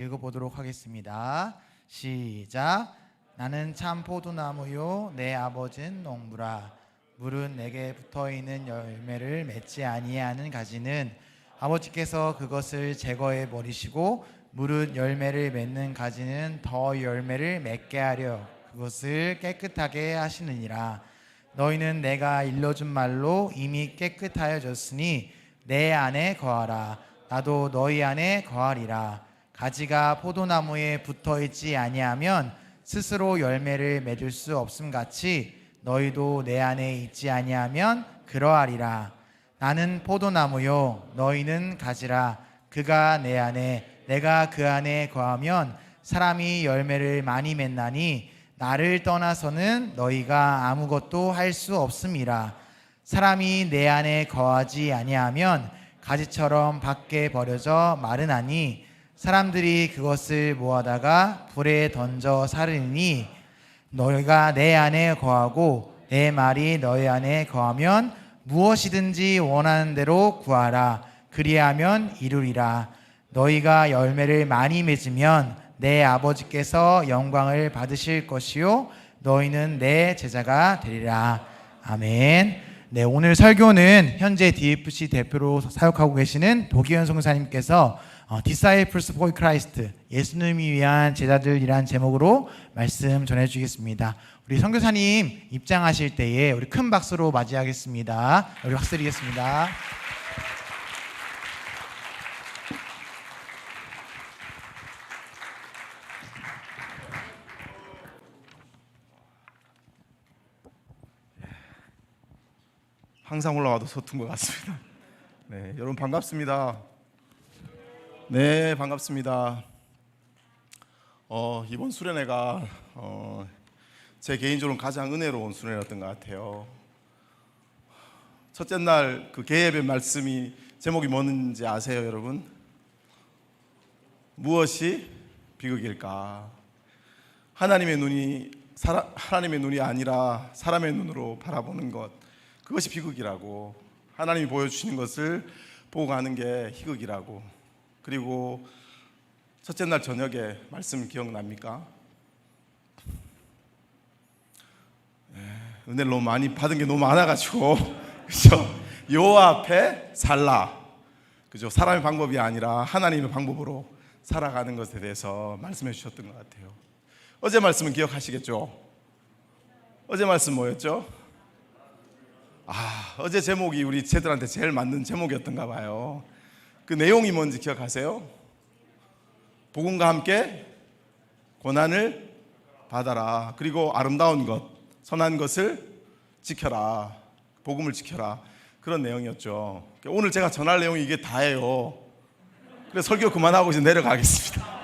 읽어보도록 하겠습니다. 시작. 나는 참 포도나무요 내 아버지는 농부라. 물은 내게 붙어있는 열매를 맺지 아니하는 가지는 아버지께서 그것을 제거해 버리시고, 물은 열매를 맺는 가지는 더 열매를 맺게 하려 그것을 깨끗하게 하시느니라. 너희는 내가 일러준 말로 이미 깨끗하여졌으니 내 안에 거하라. 나도 너희 안에 거하리라. 가지가 포도나무에 붙어있지 아니하면 스스로 열매를 맺을 수 없음 같이 너희도 내 안에 있지 아니하면 그러하리라. 나는 포도나무요 너희는 가지라. 그가 내 안에 내가 그 안에 거하면 사람이 열매를 많이 맺나니 나를 떠나서는 너희가 아무것도 할 수 없음이라. 사람이 내 안에 거하지 아니하면 가지처럼 밖에 버려져 마르나니 사람들이 그것을 모아다가 불에 던져 사르니, 너희가 내 안에 거하고 내 말이 너희 안에 거하면 무엇이든지 원하는 대로 구하라. 그리하면 이루리라. 너희가 열매를 많이 맺으면 내 아버지께서 영광을 받으실 것이요 너희는 내 제자가 되리라. 아멘. 네, 오늘 설교는 현재 DFC 대표로 사역하고 계시는 도기현 선교사님께서 Disciples for Christ, 예수님이 위한 제자들이란 제목으로 말씀 전해주시겠습니다. 우리 선교사님 입장하실 때에 우리 큰 박수로 맞이하겠습니다. 우리 박수 드리겠습니다. 항상 올라와도 서툰 것 같습니다. 네, 여러분 반갑습니다. 네, 반갑습니다. 이번 수련회가 제 개인적으로 가장 은혜로운 수련회였던 것 같아요. 첫째 날 그 개예배 말씀이 제목이 뭔지 아세요, 여러분? 무엇이 비극일까? 하나님의 눈이 아니라 사람의 눈으로 바라보는 것, 그것이 비극이라고. 하나님이 보여주시는 것을 보고 가는 게 희극이라고. 그리고 첫째 날 저녁에 말씀 기억납니까? 은혜를 너무 많이 받은 게 너무 많아가지고 그죠? 여호와 앞에 살라, 그죠? 사람의 방법이 아니라 하나님의 방법으로 살아가는 것에 대해서 말씀해 주셨던 것 같아요. 어제 말씀은 기억하시겠죠? 어제 말씀 뭐였죠? 어제 제목이 우리 쟤들한테 제일 맞는 제목이었던가 봐요. 그 내용이 뭔지 기억하세요? 복음과 함께 고난을 받아라. 그리고 아름다운 것, 선한 것을 지켜라. 복음을 지켜라. 그런 내용이었죠. 오늘 제가 전할 내용이 이게 다예요. 그래서 설교 그만하고 이제 내려가겠습니다.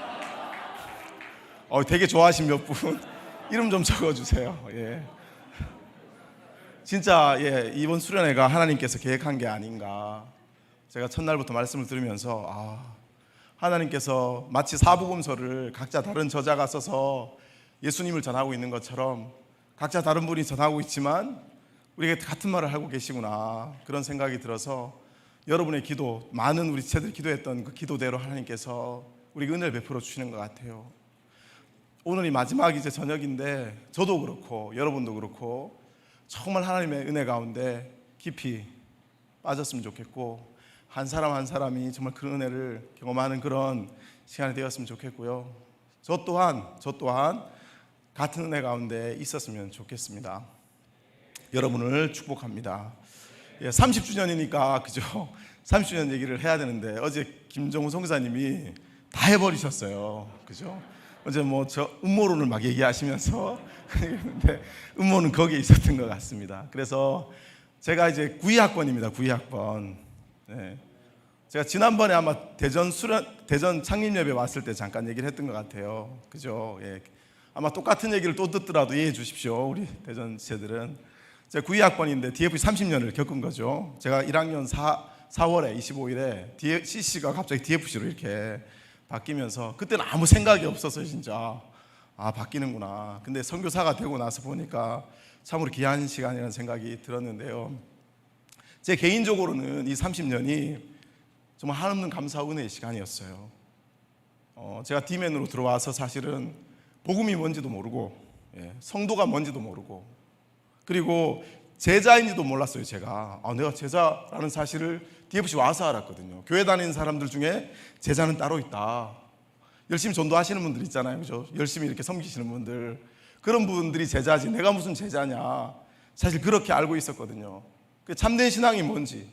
되게 좋아하신 몇 분 이름 좀 적어주세요. 예. 진짜 이번 수련회가 하나님께서 계획한 게 아닌가. 제가 첫날부터 말씀을 들으면서 하나님께서 마치 사복음서를 각자 다른 저자가 써서 예수님을 전하고 있는 것처럼 각자 다른 분이 전하고 있지만 우리에게 같은 말을 하고 계시구나, 그런 생각이 들어서 여러분의 기도, 많은 우리 지체들이 기도했던 그 기도대로 하나님께서 우리에게 은혜를 베풀어 주시는 것 같아요. 오늘이 마지막 이제 저녁인데 저도 그렇고 여러분도 그렇고 정말 하나님의 은혜 가운데 깊이 빠졌으면 좋겠고, 한 사람 한 사람이 정말 그런 은혜를 경험하는 그런 시간이 되었으면 좋겠고요. 저 또한 같은 은혜 가운데 있었으면 좋겠습니다. 여러분을 축복합니다. 30주년이니까 그죠? 30주년 얘기를 해야 되는데 어제 김정우 선교사님이 다 해버리셨어요. 그죠? 어제 저 음모론을 막 얘기하시면서 근데 음모는 거기에 있었던 것 같습니다. 그래서 제가 이제 92학번입니다. 92학번. 네. 제가 지난번에 아마 대전 창립예배 왔을 때 잠깐 얘기를 했던 것 같아요. 그죠? 예. 아마 똑같은 얘기를 또 듣더라도 이해해 주십시오. 우리 대전 지체들은. 제가 92학번인데 DFC 30년을 겪은 거죠. 제가 1학년 4월에 25일에 CC가 갑자기 DFC로 이렇게 바뀌면서 그때는 아무 생각이 없었어요. 진짜 바뀌는구나. 근데 선교사가 되고 나서 보니까 참으로 귀한 시간이라는 생각이 들었는데요. 제 개인적으로는 이 30년이 정말 한없는 감사와 은혜의 시간이었어요. 제가 D맨으로 들어와서 사실은 복음이 뭔지도 모르고 성도가 뭔지도 모르고 그리고 제자인지도 몰랐어요. 제가 내가 제자라는 사실을 DFC 와서 알았거든요. 교회 다니는 사람들 중에 제자는 따로 있다. 열심히 전도하시는 분들 있잖아요, 그죠? 열심히 이렇게 섬기시는 분들, 그런 분들이 제자지 내가 무슨 제자냐, 사실 그렇게 알고 있었거든요. 참된 신앙이 뭔지,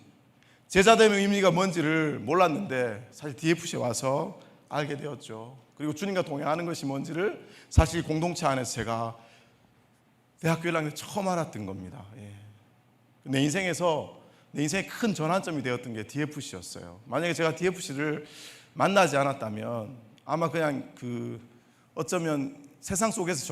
제자됨의 의미가 뭔지를 몰랐는데 사실 DFC에 와서 알게 되었죠. 그리고 주님과 동행하는 것이 뭔지를 사실 공동체 안에서 제가 대학교 1학년 처음 알았던 겁니다. 내 인생의 큰 전환점이 되었던 게 DFC였어요. 만약에 제가 DFC를 만나지 않았다면 아마 그냥 어쩌면 세상 속에서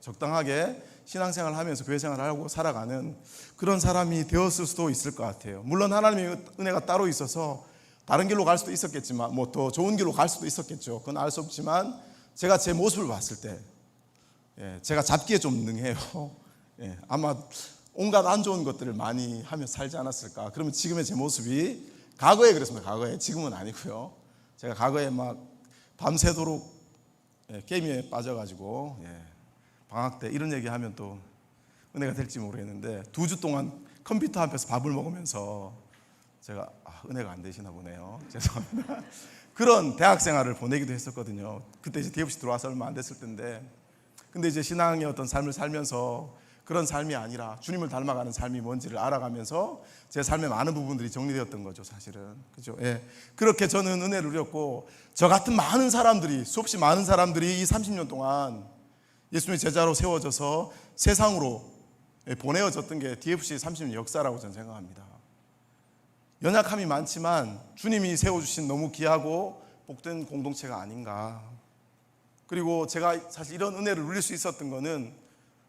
적당하게 신앙생활을 하면서 교회생활을 하고 살아가는 그런 사람이 되었을 수도 있을 것 같아요. 물론 하나님의 은혜가 따로 있어서 다른 길로 갈 수도 있었겠지만, 뭐 더 좋은 길로 갈 수도 있었겠죠. 그건 알 수 없지만 제가 제 모습을 봤을 때 제가 잡기에 좀 능해요. 아마 온갖 안 좋은 것들을 많이 하며 살지 않았을까. 그러면 지금의 제 모습이, 과거에 그랬습니다. 과거에. 지금은 아니고요. 제가 과거에 막 밤새도록 게임에 빠져가지고 방학 때 이런 얘기하면 또 은혜가 될지 모르겠는데 2주 동안 컴퓨터 앞에서 밥을 먹으면서 제가 은혜가 안 되시나 보네요. 죄송합니다. 그런 대학 생활을 보내기도 했었거든요. 그때 이제 DFC 들어와서 얼마 안 됐을 텐데, 근데 이제 신앙의 어떤 삶을 살면서 그런 삶이 아니라 주님을 닮아가는 삶이 뭔지를 알아가면서 제 삶의 많은 부분들이 정리되었던 거죠, 사실은. 그죠? 그렇게 저는 은혜를 누렸고, 저 같은 많은 사람들이, 수없이 많은 사람들이 이 30년 동안 예수님의 제자로 세워져서 세상으로 보내어졌던 게 DFC의 30년 역사라고 저는 생각합니다. 연약함이 많지만 주님이 세워주신 너무 귀하고 복된 공동체가 아닌가. 그리고 제가 사실 이런 은혜를 누릴 수 있었던 거는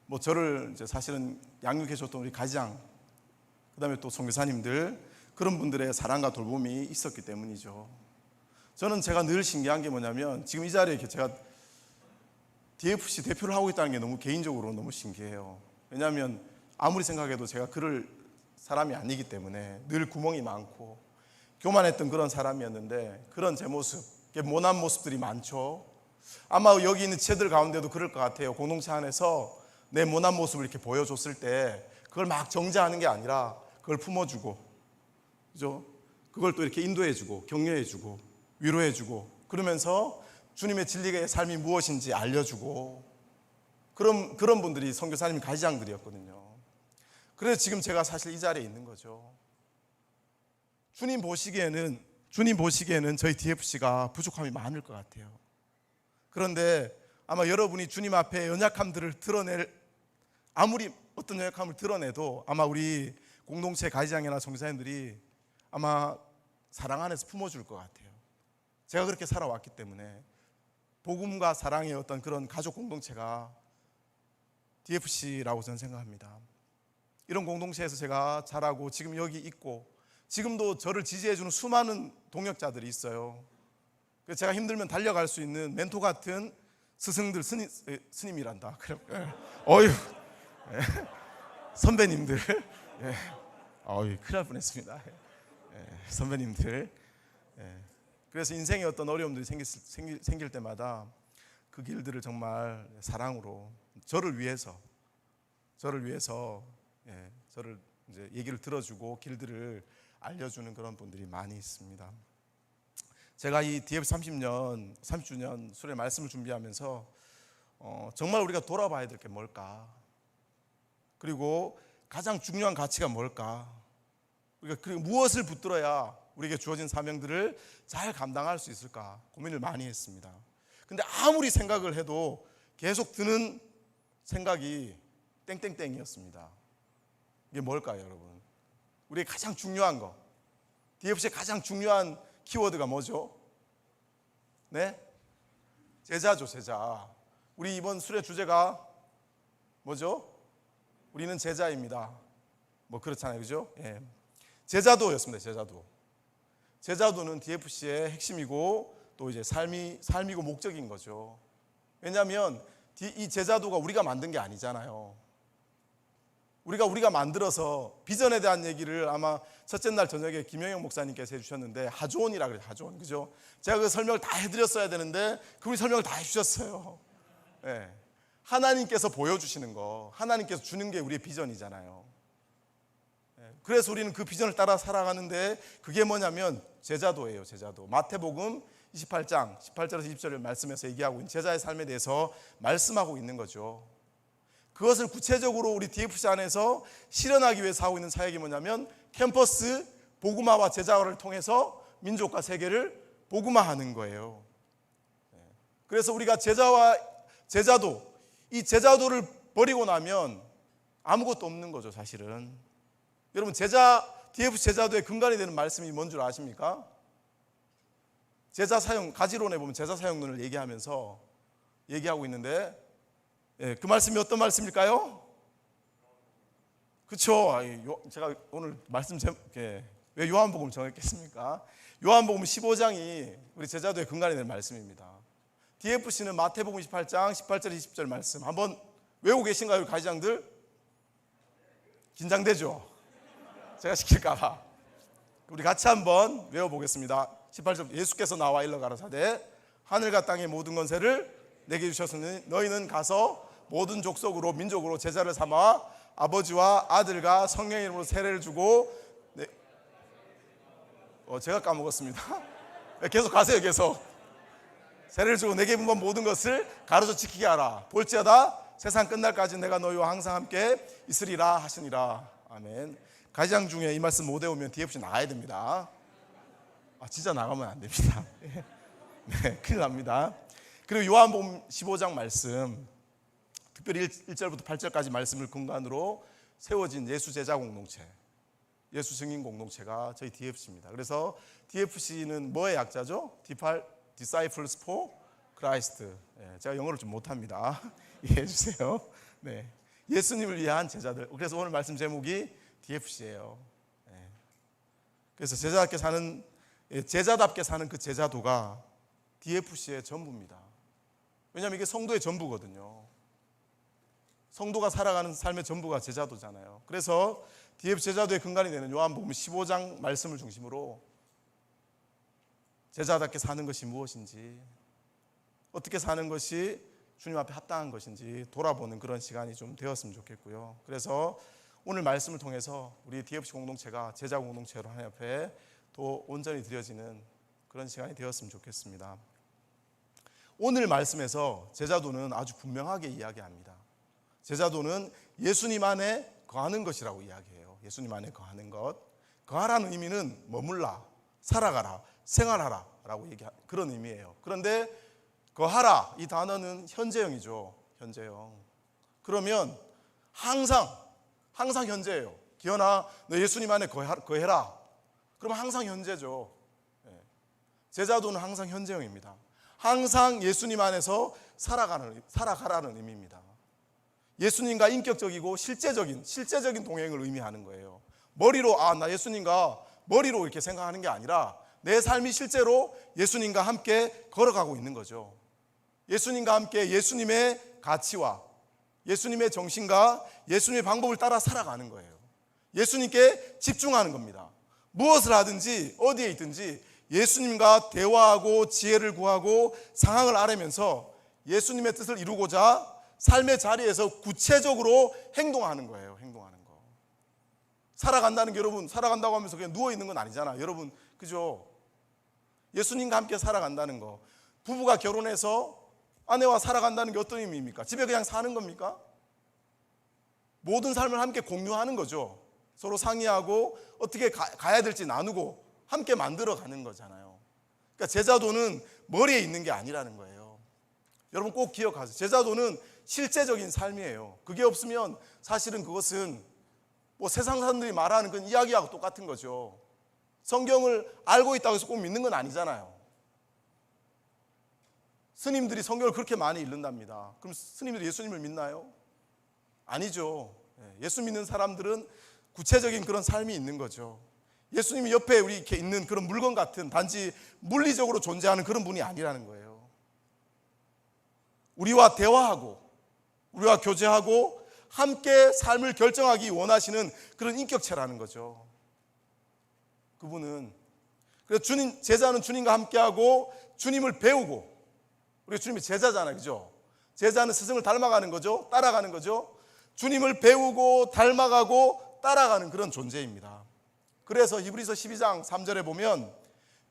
뭐 저를 이제 사실은 양육해 줬던 우리 가장, 그다음에 또 선교사님들, 그런 분들의 사랑과 돌봄이 있었기 때문이죠. 저는 제가 늘 신기한 게 뭐냐면, 지금 이 자리에 제가 DFC 대표를 하고 있다는 게 너무 개인적으로 너무 신기해요. 왜냐하면 아무리 생각해도 제가 그럴 사람이 아니기 때문에 늘 구멍이 많고 교만했던 그런 사람이었는데, 그런 제 모습, 모난 모습들이 많죠. 아마 여기 있는 지체들 가운데도 그럴 것 같아요. 공동체 안에서 내 모난 모습을 이렇게 보여줬을 때 그걸 막 정죄하는 게 아니라 그걸 품어주고, 그죠? 그걸 또 이렇게 인도해주고 격려해주고 위로해주고, 그러면서 주님의 진리의 삶이 무엇인지 알려주고, 그런 분들이 선교사님 가지장들이었거든요. 그래서 지금 제가 사실 이 자리에 있는 거죠. 주님 보시기에는 저희 DFC가 부족함이 많을 것 같아요. 그런데 아마 여러분이 주님 앞에 연약함들을 아무리 어떤 연약함을 드러내도 아마 우리 공동체 가지장이나 선교사님들이 아마 사랑 안에서 품어줄 것 같아요. 제가 그렇게 살아왔기 때문에 복음과 사랑의 어떤 그런 가족 공동체가 DFC라고 저는 생각합니다. 이런 공동체에서 제가 자라고 지금 여기 있고, 지금도 저를 지지해주는 수많은 동역자들이 있어요. 그래서 제가 힘들면 달려갈 수 있는 멘토 같은 스승들, 스님이란다. 어휴, 선배님들, 큰일 날 뻔했습니다. 선배님들. 그래서 인생에 어떤 어려움들이 생길 때마다 그 길들을 정말 사랑으로 저를 위해서 저를 이제 얘기를 들어주고 길들을 알려주는 그런 분들이 많이 있습니다. 제가 이 DFC 30주년 수련회 말씀을 준비하면서 정말 우리가 돌아봐야 될 게 뭘까? 그리고 가장 중요한 가치가 뭘까? 그리고 무엇을 붙들어야 우리에게 주어진 사명들을 잘 감당할 수 있을까? 고민을 많이 했습니다. 근데 아무리 생각을 해도 계속 드는 생각이 땡땡땡이었습니다. 이게 뭘까요, 여러분? 우리의 가장 중요한 거, DFC의 가장 중요한 키워드가 뭐죠? 네? 제자죠, 제자. 우리 이번 수련회 주제가 뭐죠? 우리는 제자입니다. 뭐 그렇잖아요, 그죠? 제자도였습니다. 제자도는 DFC의 핵심이고 또 이제 삶이고 목적인 거죠. 왜냐하면 이 제자도가 우리가 만든 게 아니잖아요. 우리가 만들어서 비전에 대한 얘기를 아마 첫째 날 저녁에 김영영 목사님께서 해주셨는데 하조원이라 그래요. 하조원, 그죠? 제가 그 설명을 다 해드렸어야 되는데 그분이 설명을 다 해주셨어요. 네. 하나님께서 보여주시는 거, 하나님께서 주는 게 우리의 비전이잖아요. 네. 그래서 우리는 그 비전을 따라 살아가는데 그게 뭐냐면 제자도예요. 제자도. 마태복음 28장 18절에서 20절을 말씀에서 얘기하고 있는 제자의 삶에 대해서 말씀하고 있는 거죠. 그것을 구체적으로 우리 DFC 안에서 실현하기 위해서 하고 있는 사역이 뭐냐면 캠퍼스 복음화와 제자화를 통해서 민족과 세계를 복음화하는 거예요. 그래서 우리가 제자도, 이 제자도를 버리고 나면 아무것도 없는 거죠, 사실은. 여러분, DFC 제자도의 근간이 되는 말씀이 뭔 줄 아십니까? 제자 사용, 가지론에 보면 제자 사용론을 얘기하고 있는데, 그 말씀이 어떤 말씀일까요? 그렇죠. 제가 오늘 말씀 왜 요한복음 정했겠습니까? 요한복음 15장이 우리 제자도의 근간이 되는 말씀입니다. DFC는 마태복음 28장 18절 20절 말씀 한번 외우고 계신가요, 가지장들? 긴장되죠? 제가 시킬까 봐. 우리 같이 한번 외워보겠습니다. 18절, 예수께서 나와 일러 가라사대 하늘과 땅의 모든 권세를 내게 주셨으니 너희는 가서 모든 족속으로 민족으로 제자를 삼아 아버지와 아들과 성령의 이름으로 세례를 주고 제가 까먹었습니다. 계속 가세요. 계속 세례를 주고 내게 분ban 모든 것을 가르쳐 지키게 하라. 볼지어다 세상 끝날까지 내가 너희와 항상 함께 있으리라 하시니라. 아멘. 가지장 중에 이 말씀 못 외우면 DFC 나가야 됩니다. 진짜 나가면 안 됩니다. 네, 큰일 납니다. 그리고 요한복음 15장 말씀, 특별히 1절부터 8절까지 말씀을 근간으로 세워진 예수 제자 공동체, 예수 증인 공동체가 저희 DFC입니다. 그래서 DFC는 뭐의 약자죠? Disciples for Christ. 제가 영어를 좀 못합니다. 이해해 주세요. 네, 예수님을 위한 제자들. 그래서 오늘 말씀 제목이 DFC예요. 그래서 제자답게 사는 그 제자도가 DFC의 전부입니다. 왜냐하면 이게 성도의 전부거든요. 성도가 살아가는 삶의 전부가 제자도잖아요. 그래서 DFC 제자도의 근간이 되는 요한복음 15장 말씀을 중심으로 제자답게 사는 것이 무엇인지, 어떻게 사는 것이 주님 앞에 합당한 것인지 돌아보는 그런 시간이 좀 되었으면 좋겠고요. 그래서 오늘 말씀을 통해서 우리 DFC 공동체가 제자 공동체로 하나님 앞에 또 온전히 드려지는 그런 시간이 되었으면 좋겠습니다. 오늘 말씀에서 제자도는 아주 분명하게 이야기합니다. 제자도는 예수님 안에 거하는 것이라고 이야기해요. 예수님 안에 거하는 것. 거하라는 의미는 머물라, 살아가라, 생활하라 라고 그런 의미예요. 그런데 거하라 이 단어는 현재형이죠. 현재형. 그러면 항상 현재예요. 기현아, 너 예수님 안에 거해라. 그러면 항상 현재죠. 제자도는 항상 현재형입니다. 항상 예수님 안에서 살아가라는 의미입니다. 예수님과 인격적이고 실제적인 동행을 의미하는 거예요. 머리로 나 예수님과 머리로 이렇게 생각하는 게 아니라 내 삶이 실제로 예수님과 함께 걸어가고 있는 거죠. 예수님과 함께 예수님의 가치와 예수님의 정신과 예수님의 방법을 따라 살아가는 거예요. 예수님께 집중하는 겁니다. 무엇을 하든지 어디에 있든지 예수님과 대화하고 지혜를 구하고 상황을 알아면서 예수님의 뜻을 이루고자 삶의 자리에서 구체적으로 행동하는 거예요. 행동하는 거. 살아간다는 게 여러분, 살아간다고 하면서 그냥 누워있는 건 아니잖아. 여러분, 그죠? 예수님과 함께 살아간다는 거. 부부가 결혼해서 아내와 살아간다는 게 어떤 의미입니까? 집에 그냥 사는 겁니까? 모든 삶을 함께 공유하는 거죠. 서로 상의하고 어떻게 가야 될지 나누고 함께 만들어가는 거잖아요. 그러니까 제자도는 머리에 있는 게 아니라는 거예요. 여러분 꼭 기억하세요. 제자도는 실제적인 삶이에요. 그게 없으면 사실은 그것은 세상 사람들이 말하는 그 이야기하고 똑같은 거죠. 성경을 알고 있다고 해서 꼭 믿는 건 아니잖아요. 스님들이 성경을 그렇게 많이 읽는답니다. 그럼 스님들이 예수님을 믿나요? 아니죠. 예수 믿는 사람들은 구체적인 그런 삶이 있는 거죠. 예수님이 옆에 우리 이렇게 있는 그런 물건 같은 단지 물리적으로 존재하는 그런 분이 아니라는 거예요. 우리와 대화하고 우리와 교제하고 함께 삶을 결정하기 원하시는 그런 인격체라는 거죠. 그분은. 그래서 제자는 주님과 함께하고 주님을 배우고, 우리 주님이 제자잖아요, 그죠? 제자는 스승을 닮아가는 거죠, 따라가는 거죠. 주님을 배우고 닮아가고 따라가는 그런 존재입니다. 그래서 히브리서 12장 3절에 보면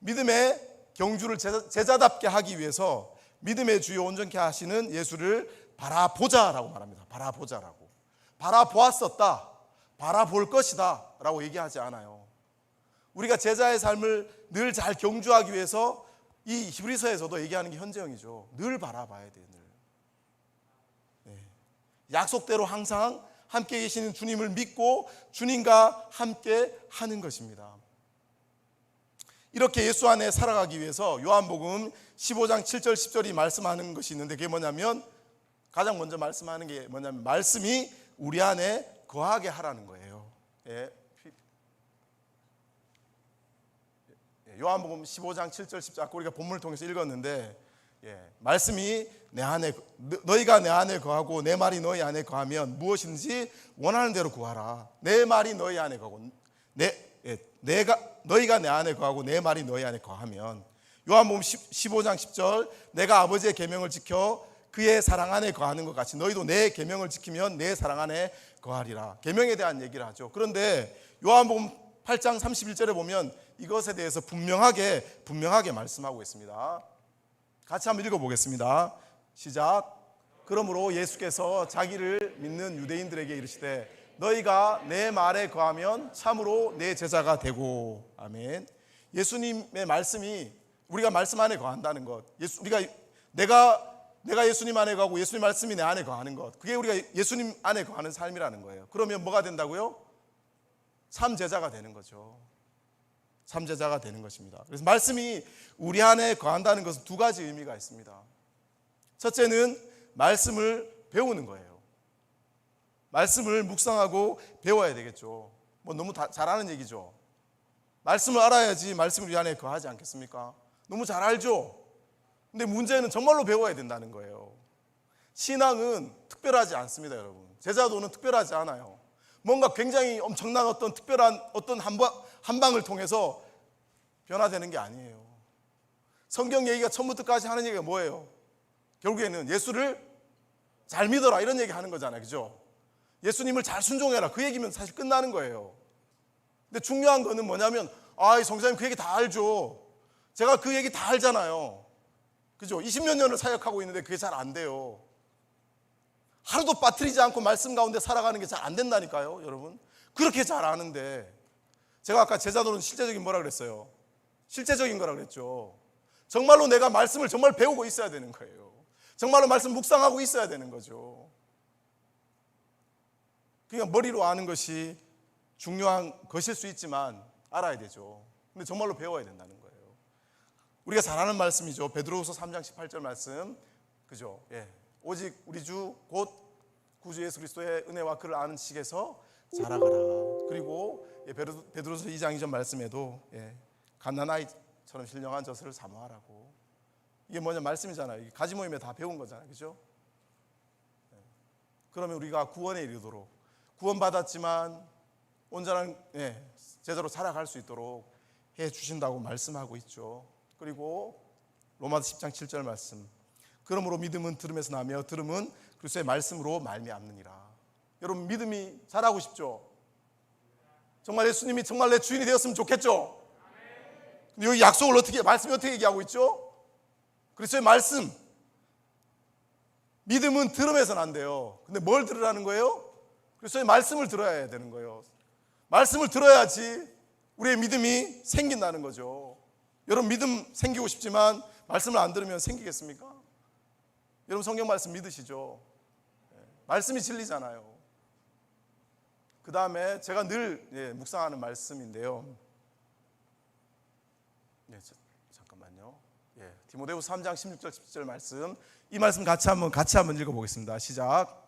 믿음의 경주를 제자답게 하기 위해서 믿음의 주요 온전케 하시는 예수를 바라보자라고 말합니다. 바라보자라고. 바라보았었다, 바라볼 것이다 라고 얘기하지 않아요. 우리가 제자의 삶을 늘 잘 경주하기 위해서 이 히브리서에서도 얘기하는 게 현재형이죠. 늘 바라봐야 돼요. 늘. 네. 약속대로 항상 함께 계시는 주님을 믿고 주님과 함께 하는 것입니다. 이렇게 예수 안에 살아가기 위해서 요한복음 15장 7절 10절이 말씀하는 것이 있는데, 그게 뭐냐면, 가장 먼저 말씀하는 게 뭐냐면 말씀이 우리 안에 거하게 하라는 거예요. 예. 요한복음 15장 7절 10절, 아까 우리가 본문을 통해서 읽었는데, 말씀이 내 안에, 너희가 내 안에 거하고 내 말이 너희 안에 거하면 무엇인지 원하는 대로 구하라. 내 말이 너희 안에 거하고 너희가 내 안에 거하고 내 말이 너희 안에 거하면, 요한복음 15장 10절, 내가 아버지의 계명을 지켜 그의 사랑 안에 거하는 것 같이 너희도 내 계명을 지키면 내 사랑 안에 거하리라. 계명에 대한 얘기를 하죠. 그런데 요한복음 8장 31절에 보면 이것에 대해서 분명하게 말씀하고 있습니다. 같이 한번 읽어보겠습니다. 시작. 그러므로 예수께서 자기를 믿는 유대인들에게 이르시되 너희가 내 말에 거하면 참으로 내 제자가 되고. 아멘. 예수님의 말씀이 우리가 말씀 안에 거한다는 것, 내가 예수님 안에 거하고 예수님 말씀이 내 안에 거하는 것, 그게 우리가 예수님 안에 거하는 삶이라는 거예요. 그러면 뭐가 된다고요? 참 제자가 되는 거죠. 참 제자가 되는 것입니다. 그래서 말씀이 우리 안에 거한다는 것은 두 가지 의미가 있습니다. 첫째는 말씀을 배우는 거예요. 말씀을 묵상하고 배워야 되겠죠. 뭐 너무 잘하는 얘기죠. 말씀을 알아야지 말씀을 우리 안에 거하지 않겠습니까? 너무 잘 알죠. 근데 문제는 정말로 배워야 된다는 거예요. 신앙은 특별하지 않습니다, 여러분. 제자도는 특별하지 않아요. 뭔가 굉장히 엄청난 어떤 특별한 어떤 한 방을 통해서 변화되는 게 아니에요. 성경 얘기가 처음부터까지 하는 얘기가 뭐예요? 결국에는 예수를 잘 믿어라, 이런 얘기 하는 거잖아요, 그죠? 예수님을 잘 순종해라, 그 얘기면 사실 끝나는 거예요. 근데 중요한 거는 뭐냐면, 이 성사님 그 얘기 다 알죠. 제가 그 얘기 다 알잖아요, 그죠? 20몇 년을 사역하고 있는데 그게 잘 안 돼요. 하루도 빠뜨리지 않고 말씀 가운데 살아가는 게 잘 안 된다니까요, 여러분. 그렇게 잘 아는데. 제가 아까 제자도는 실제적인 뭐라 그랬어요? 실제적인 거라 그랬죠. 정말로 내가 말씀을 정말 배우고 있어야 되는 거예요. 정말로 말씀 묵상하고 있어야 되는 거죠. 그러니까 머리로 아는 것이 중요한 것일 수 있지만 알아야 되죠. 근데 정말로 배워야 된다는 거예요. 우리가 잘 아는 말씀이죠. 베드로후서 3장 18절 말씀, 그죠? 오직 우리 주 곧 구주 예수 그리스도의 은혜와 그를 아는 지식에서 자라가라. 그리고 베드로서 2장 2절 말씀에도 갓난아이처럼 신령한 젖을 사모하라고. 이게 뭐냐 말씀이잖아요. 가지 모임에 다 배운 거잖아요, 그죠? 그러면 우리가 구원에 이르도록, 구원받았지만 온전한 제자로 살아갈 수 있도록 해 주신다고 말씀하고 있죠. 그리고 로마서 10장 7절 말씀, 그러므로 믿음은 들음에서 나며 들음은 그리스도의 말씀으로 말미암느니라. 여러분, 믿음이 자라고 싶죠? 정말 예수님이 정말 내 주인이 되었으면 좋겠죠? 근데 여기 약속을 말씀이 어떻게 얘기하고 있죠? 그리스도의 말씀. 믿음은 들음에서 난대요. 근데 뭘 들으라는 거예요? 그리스도의 말씀을 들어야 되는 거예요. 말씀을 들어야지 우리의 믿음이 생긴다는 거죠. 여러분, 믿음 생기고 싶지만 말씀을 안 들으면 생기겠습니까? 여러분, 성경 말씀 믿으시죠? 말씀이 진리잖아요. 그 다음에 제가 늘 묵상하는 말씀인데요. 잠깐만요. 디모데후서 3장 16절 17절 말씀, 이 말씀 같이 한번 읽어보겠습니다. 시작.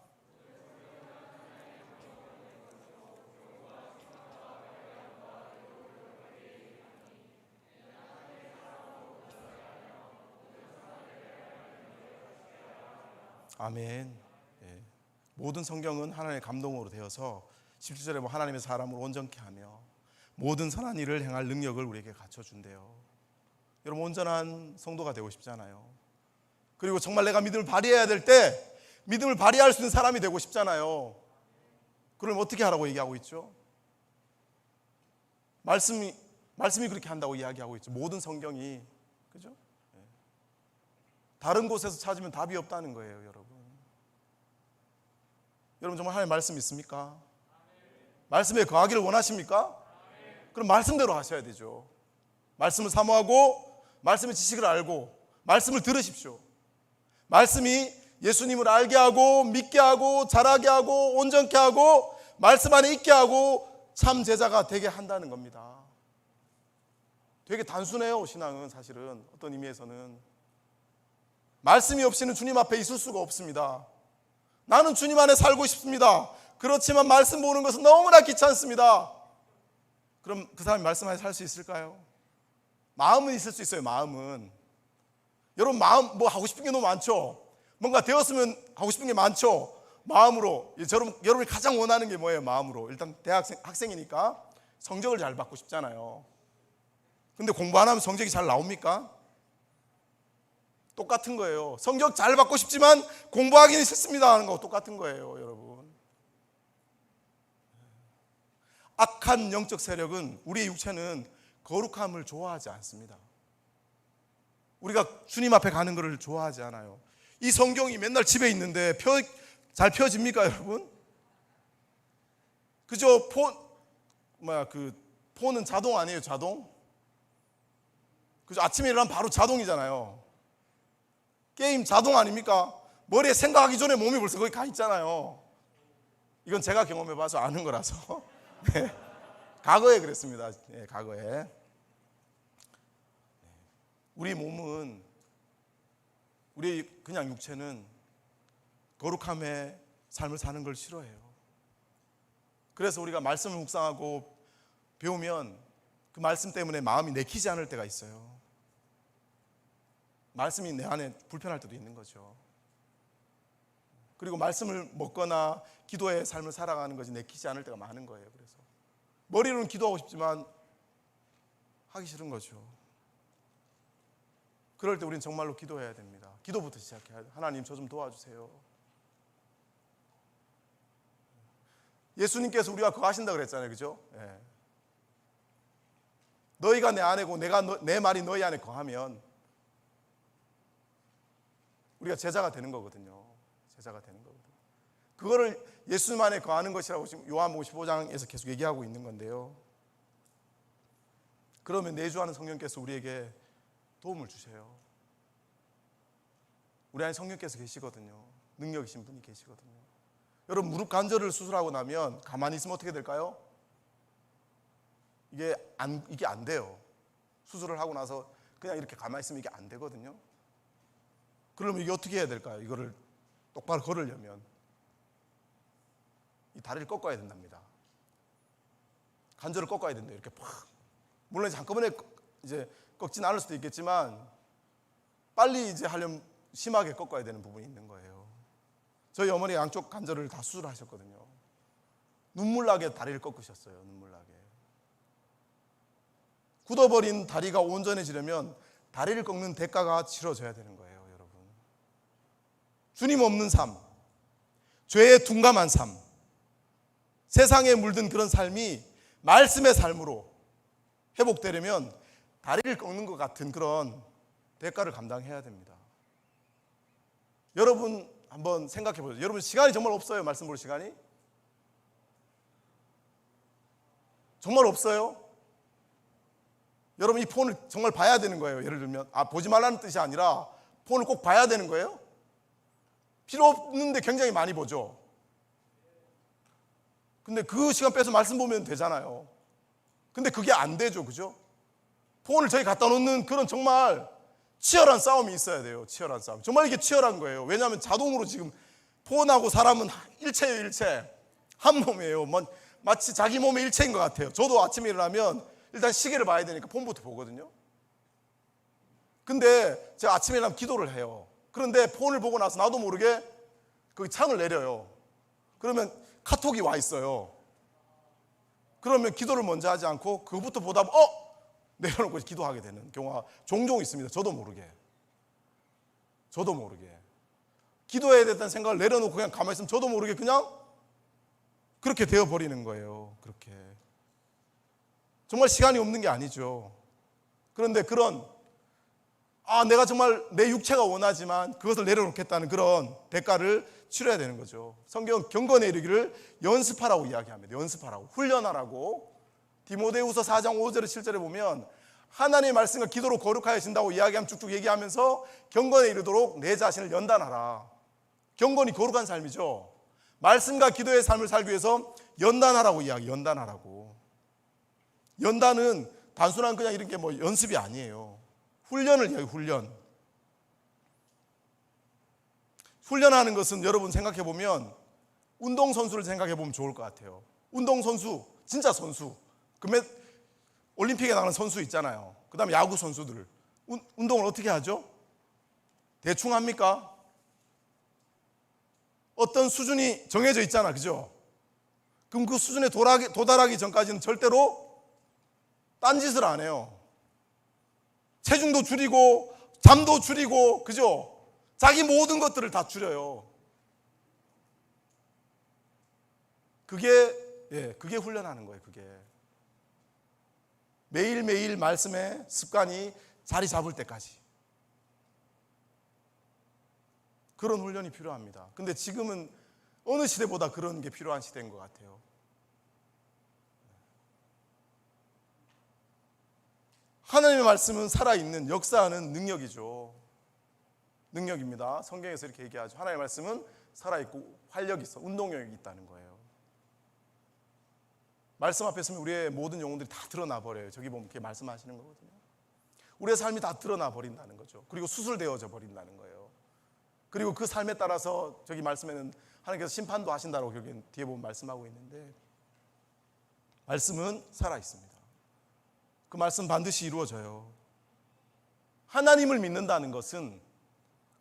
아멘. 모든 성경은 하나님의 감동으로 되어서 17절에 뭐 하나님의 사람을 온전케 하며 모든 선한 일을 행할 능력을 우리에게 갖춰준대요. 여러분, 온전한 성도가 되고 싶잖아요. 그리고 정말 내가 믿음을 발휘해야 될 때 믿음을 발휘할 수 있는 사람이 되고 싶잖아요. 그럼 어떻게 하라고 얘기하고 있죠? 말씀이 그렇게 한다고 이야기하고 있죠. 모든 성경이, 그죠? 다른 곳에서 찾으면 답이 없다는 거예요, 여러분. 여러분, 정말 하나님의 말씀 있습니까? 말씀에 거하기를 원하십니까? 그럼 말씀대로 하셔야 되죠. 말씀을 사모하고 말씀의 지식을 알고 말씀을 들으십시오. 말씀이 예수님을 알게 하고 믿게 하고 자라게 하고 온전케 하고 말씀 안에 있게 하고 참 제자가 되게 한다는 겁니다. 되게 단순해요, 신앙은. 사실은 어떤 의미에서는 말씀이 없이는 주님 앞에 있을 수가 없습니다. 나는 주님 안에 살고 싶습니다. 그렇지만 말씀 보는 것은 너무나 귀찮습니다. 그럼 그 사람이 말씀 안에 살 수 있을까요? 마음은 있을 수 있어요. 마음은. 여러분, 마음 뭐 하고 싶은 게 너무 많죠. 뭔가 되었으면 하고 싶은 게 많죠. 마음으로. 여러분이 가장 원하는 게 뭐예요? 마음으로. 일단 학생이니까 성적을 잘 받고 싶잖아요. 근데 공부 안 하면 성적이 잘 나옵니까? 똑같은 거예요. 성적 잘 받고 싶지만 공부하기는 싫습니다 하는 거 똑같은 거예요, 여러분. 악한 영적 세력은, 우리의 육체는 거룩함을 좋아하지 않습니다. 우리가 주님 앞에 가는 것을 좋아하지 않아요. 이 성경이 맨날 집에 있는데 잘 펴집니까, 여러분? 그죠? 폰은 자동 아니에요, 자동? 그죠? 아침에 일어나면 바로 자동이잖아요. 게임 자동 아닙니까? 머리에 생각하기 전에 몸이 벌써 거기 가 있잖아요. 이건 제가 경험해봐서 아는 거라서. 네. 과거에 그랬습니다. 네, 과거에. 우리 몸은, 우리 그냥 육체는 거룩함의 삶을 사는 걸 싫어해요. 그래서 우리가 말씀을 묵상하고 배우면 그 말씀 때문에 마음이 내키지 않을 때가 있어요. 말씀이 내 안에 불편할 때도 있는 거죠. 그리고 말씀을 먹거나 기도의 삶을 살아가는 것이 내키지 않을 때가 많은 거예요. 그래서 머리로는 기도하고 싶지만 하기 싫은 거죠. 그럴 때 우리는 정말로 기도해야 됩니다. 기도부터 시작해야 돼요. 하나님, 저 좀 도와주세요. 예수님께서 우리가 거하신다 그랬잖아요, 그죠? 예. 너희가 내 안에고 내 말이 너희 안에 거하면 우리가 제자가 되는 거거든요. 제자가 되는 거거든요. 그거를 예수님 안에 거하는 것이라고 지금 요한복음 15장에서 계속 얘기하고 있는 건데요. 그러면 내주하는 성령께서 우리에게 도움을 주세요. 우리 안에 성령께서 계시거든요. 능력이신 분이 계시거든요. 여러분, 무릎 관절을 수술하고 나면 가만히 있으면 어떻게 될까요? 이게 안 돼요. 수술을 하고 나서 그냥 이렇게 가만히 있으면 이게 안 되거든요. 그러면 이게 어떻게 해야 될까요? 이거를 똑바로 걸으려면 이 다리를 꺾어야 된답니다. 관절을 꺾어야 된다. 이렇게 팍. 물론 이제 한꺼번에 이제 꺾진 않을 수도 있겠지만 빨리 이제 하려면 심하게 꺾어야 되는 부분이 있는 거예요. 저희 어머니 양쪽 관절을 다 수술하셨거든요. 눈물 나게 다리를 꺾으셨어요. 눈물 나게. 굳어버린 다리가 온전해지려면 다리를 꺾는 대가가 치러져야 되는 거예요, 여러분. 주님 없는 삶, 죄에 둔감한 삶, 세상에 물든 그런 삶이 말씀의 삶으로 회복되려면 다리를 꺾는 것 같은 그런 대가를 감당해야 됩니다. 여러분 한번 생각해 보세요. 여러분 시간이 정말 없어요. 말씀 볼 시간이 정말 없어요. 여러분 이 폰을 정말 봐야 되는 거예요. 예를 들면 보지 말라는 뜻이 아니라 폰을 꼭 봐야 되는 거예요. 필요 없는데 굉장히 많이 보죠. 근데 그 시간 빼서 말씀 보면 되잖아요. 근데 그게 안 되죠. 그죠? 폰을 저기 갖다 놓는 그런 정말 치열한 싸움이 있어야 돼요. 치열한 싸움. 정말 이게 치열한 거예요. 왜냐하면 자동으로 지금 폰하고 사람은 일체예요. 일체. 한 몸이에요. 마치 자기 몸의 일체인 것 같아요. 저도 아침에 일어나면 일단 시계를 봐야 되니까 폰부터 보거든요. 근데 제가 아침에 일어나면 기도를 해요. 그런데 폰을 보고 나서 나도 모르게 그 창을 내려요. 그러면 카톡이 와 있어요. 그러면 기도를 먼저 하지 않고 그것부터 보다 내려놓고 기도하게 되는 경우가 종종 있습니다. 저도 모르게 기도해야 됐다는 생각을 내려놓고 그냥 가만히 있으면 저도 모르게 그냥 그렇게 되어버리는 거예요. 그렇게 정말 시간이 없는 게 아니죠. 그런데 그런 내가 정말 내 육체가 원하지만 그것을 내려놓겠다는 그런 대가를 치러야 되는 거죠. 성경은 경건에 이르기를 연습하라고 이야기합니다. 연습하라고, 훈련하라고. 디모데후서 4장 5절에 7절에 보면 하나님의 말씀과 기도로 거룩하여진다고 이야기하면 쭉쭉 얘기하면서 경건에 이르도록 내 자신을 연단하라. 경건이 거룩한 삶이죠. 말씀과 기도의 삶을 살기 위해서 연단하라고 이야기, 연단하라고. 연단은 단순한 그냥 이런 게 뭐 연습이 아니에요. 훈련을 이야기, 훈련하는 것은 여러분 생각해보면 운동선수를 생각해보면 좋을 것 같아요. 운동선수, 진짜 선수. 올림픽에 나가는 선수 있잖아요. 그 다음에 야구 선수들. 운동을 어떻게 하죠? 대충 합니까? 어떤 수준이 정해져 있잖아, 그죠? 그럼 그 수준에 도달하기 전까지는 절대로 딴짓을 안 해요. 체중도 줄이고 잠도 줄이고, 그죠? 자기 모든 것들을 다 줄여요. 그게 훈련하는 거예요. 그게 매일매일 말씀의 습관이 자리 잡을 때까지 그런 훈련이 필요합니다. 근데 지금은 어느 시대보다 그런 게 필요한 시대인 것 같아요. 하나님의 말씀은 살아있는 역사하는 능력이죠. 능력입니다. 성경에서 이렇게 얘기하죠. 하나님의 말씀은 살아있고 활력이 있어, 운동력이 있다는 거예요. 말씀 앞에 서면 우리의 모든 영혼들이 다 드러나 버려요. 저기 보면 이렇게 말씀하시는 거거든요. 우리의 삶이 다 드러나 버린다는 거죠. 그리고 수술되어져 버린다는 거예요. 그리고 그 삶에 따라서 저기 말씀에는 하나님께서 심판도 하신다고 여기 뒤에 보면 말씀하고 있는데, 말씀은 살아 있습니다. 그 말씀 반드시 이루어져요. 하나님을 믿는다는 것은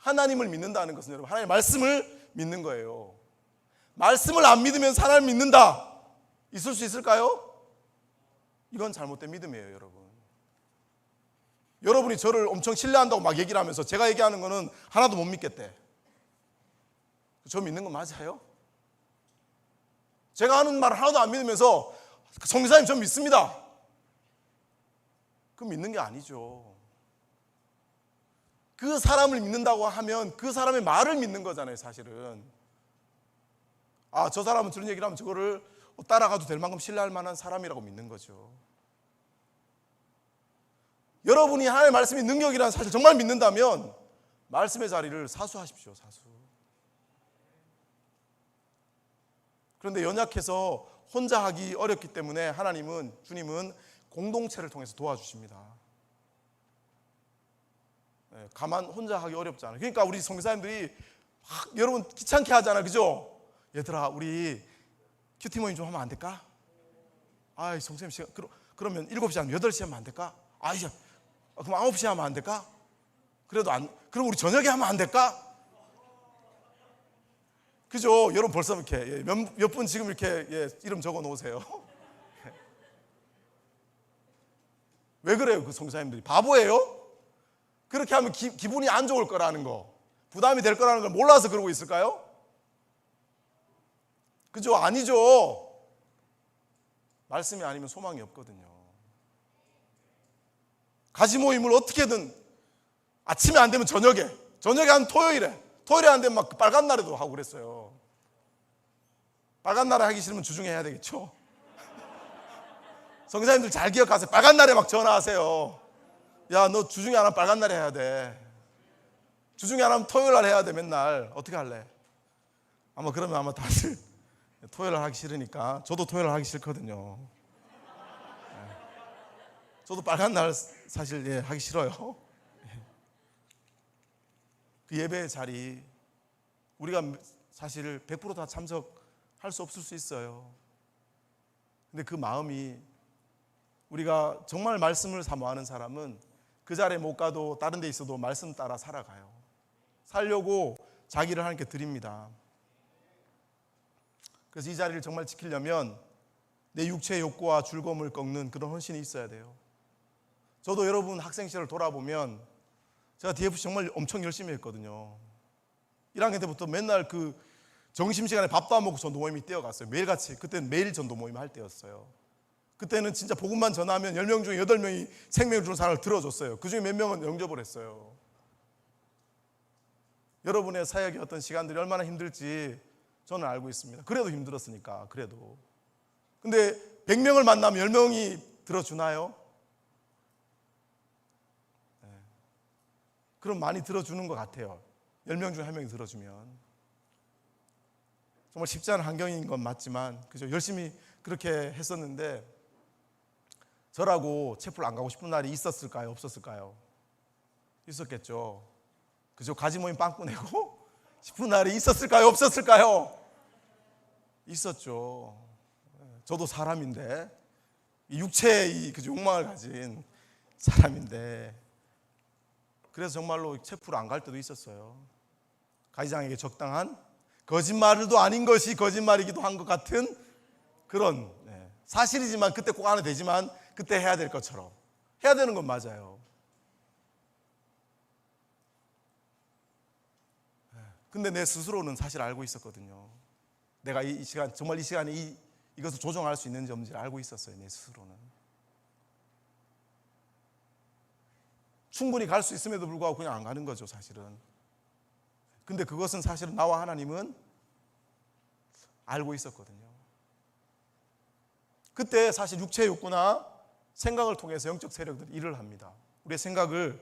여러분, 하나님의 말씀을 믿는 거예요. 말씀을 안 믿으면 하나님을 믿는다, 있을 수 있을까요? 이건 잘못된 믿음이에요. 여러분이 저를 엄청 신뢰한다고 막 얘기를 하면서 제가 얘기하는 거는 하나도 못 믿겠대. 저 믿는 거 맞아요? 제가 하는 말 하나도 안 믿으면서 성교사님 저 믿습니다, 그건 믿는 게 아니죠. 그 사람을 믿는다고 하면 그 사람의 말을 믿는 거잖아요. 사실은 저 사람은 저런 얘기를 하면 저거를 따라가도 될 만큼 신뢰할 만한 사람이라고 믿는 거죠. 여러분이 하나님의 말씀이 능력이라는 사실 정말 믿는다면 말씀의 자리를 사수하십시오. 사수. 그런데 연약해서 혼자 하기 어렵기 때문에 주님은 공동체를 통해서 도와주십니다. 가만 혼자 하기 어렵잖아요. 그러니까 우리 선교사님들이 여러분 귀찮게 하잖아요, 그죠? 얘들아, 우리 큐티 모임 좀 하면 안 될까? 선생님 시간 그러면 7시 하면 8시 하면 안 될까? 그럼 9시 하면 안 될까? 그럼 우리 저녁에 하면 안 될까? 그죠? 여러분 벌써 이렇게 몇 분 지금 이렇게 이름 적어 놓으세요. 왜 그래요? 그 선교사님들이 바보예요? 그렇게 하면 기분이 안 좋을 거라는 거, 부담이 될 거라는 걸 몰라서 그러고 있을까요? 그죠? 아니죠. 말씀이 아니면 소망이 없거든요. 가지 모임을 어떻게든 아침에 안 되면 저녁에 한 토요일에 안 되면 막 빨간 날에도 하고 그랬어요. 빨간 날에 하기 싫으면 주중에 해야 되겠죠. 선교사님들 잘 기억하세요. 빨간 날에 막 전화하세요. 야, 너 주중에 안 하면 빨간 날에 해야 돼. 주중에 안 하면 토요일 날 해야 돼. 맨날. 어떻게 할래? 그러면 다들 토요일 날 하기 싫으니까. 저도 토요일 날 하기 싫거든요. 저도 빨간 날 사실 하기 싫어요. 그 예배의 자리 우리가 사실 100% 다 참석할 수 없을 수 있어요. 근데 그 마음이, 우리가 정말 말씀을 사모하는 사람은 그 자리에 못 가도 다른 데 있어도 말씀 따라 살아가요. 살려고 자기를 하나님께 드립니다. 그래서 이 자리를 정말 지키려면 내 육체의 욕구와 즐거움을 꺾는 그런 헌신이 있어야 돼요. 저도 여러분 학생 시절을 돌아보면 제가 DFC 정말 엄청 열심히 했거든요. 1학년 때부터 맨날 그 점심시간에 밥도 안 먹고 전도 모임이 뛰어갔어요. 매일같이. 그때는 매일 전도 모임 할 때였어요. 그때는 진짜 복음만 전하면 10명 중에 8명이 생명을 주는 사람을 들어줬어요. 그 중에 몇 명은 영접을 했어요. 여러분의 사역의 어떤 시간들이 얼마나 힘들지 저는 알고 있습니다. 그래도 힘들었으니까. 그래도. 근데 100명을 만나면 10명이 들어주나요? 네. 그럼 많이 들어주는 것 같아요. 10명 중에 1명이 들어주면. 정말 쉽지 않은 환경인 건 맞지만 그죠? 열심히 그렇게 했었는데 저라고 채플 안 가고 싶은 날이 있었을까요? 없었을까요? 있었겠죠. 그죠? 가지 모임 빵꾸 내고 싶은 날이 있었을까요? 없었을까요? 있었죠. 저도 사람인데 이 육체의 그 욕망을 가진 사람인데 그래서 정말로 채플 안 갈 때도 있었어요. 가이장에게 적당한 거짓말도 아닌 것이 거짓말이기도 한 것 같은 그런 사실이지만 그때 꼭 안 해도 되지만 그때 해야 될 것처럼 해야 되는 건 맞아요. 근데 내 스스로는 사실 알고 있었거든요. 내가 이 시간 정말 이 시간에 이것을 조정할 수 있는지 없는지 알고 있었어요. 내 스스로는 충분히 갈 수 있음에도 불구하고 그냥 안 가는 거죠, 사실은. 근데 그것은 사실은 나와 하나님은 알고 있었거든요. 그때 사실 육체의 욕구나 생각을 통해서 영적 세력들이 일을 합니다. 우리의 생각을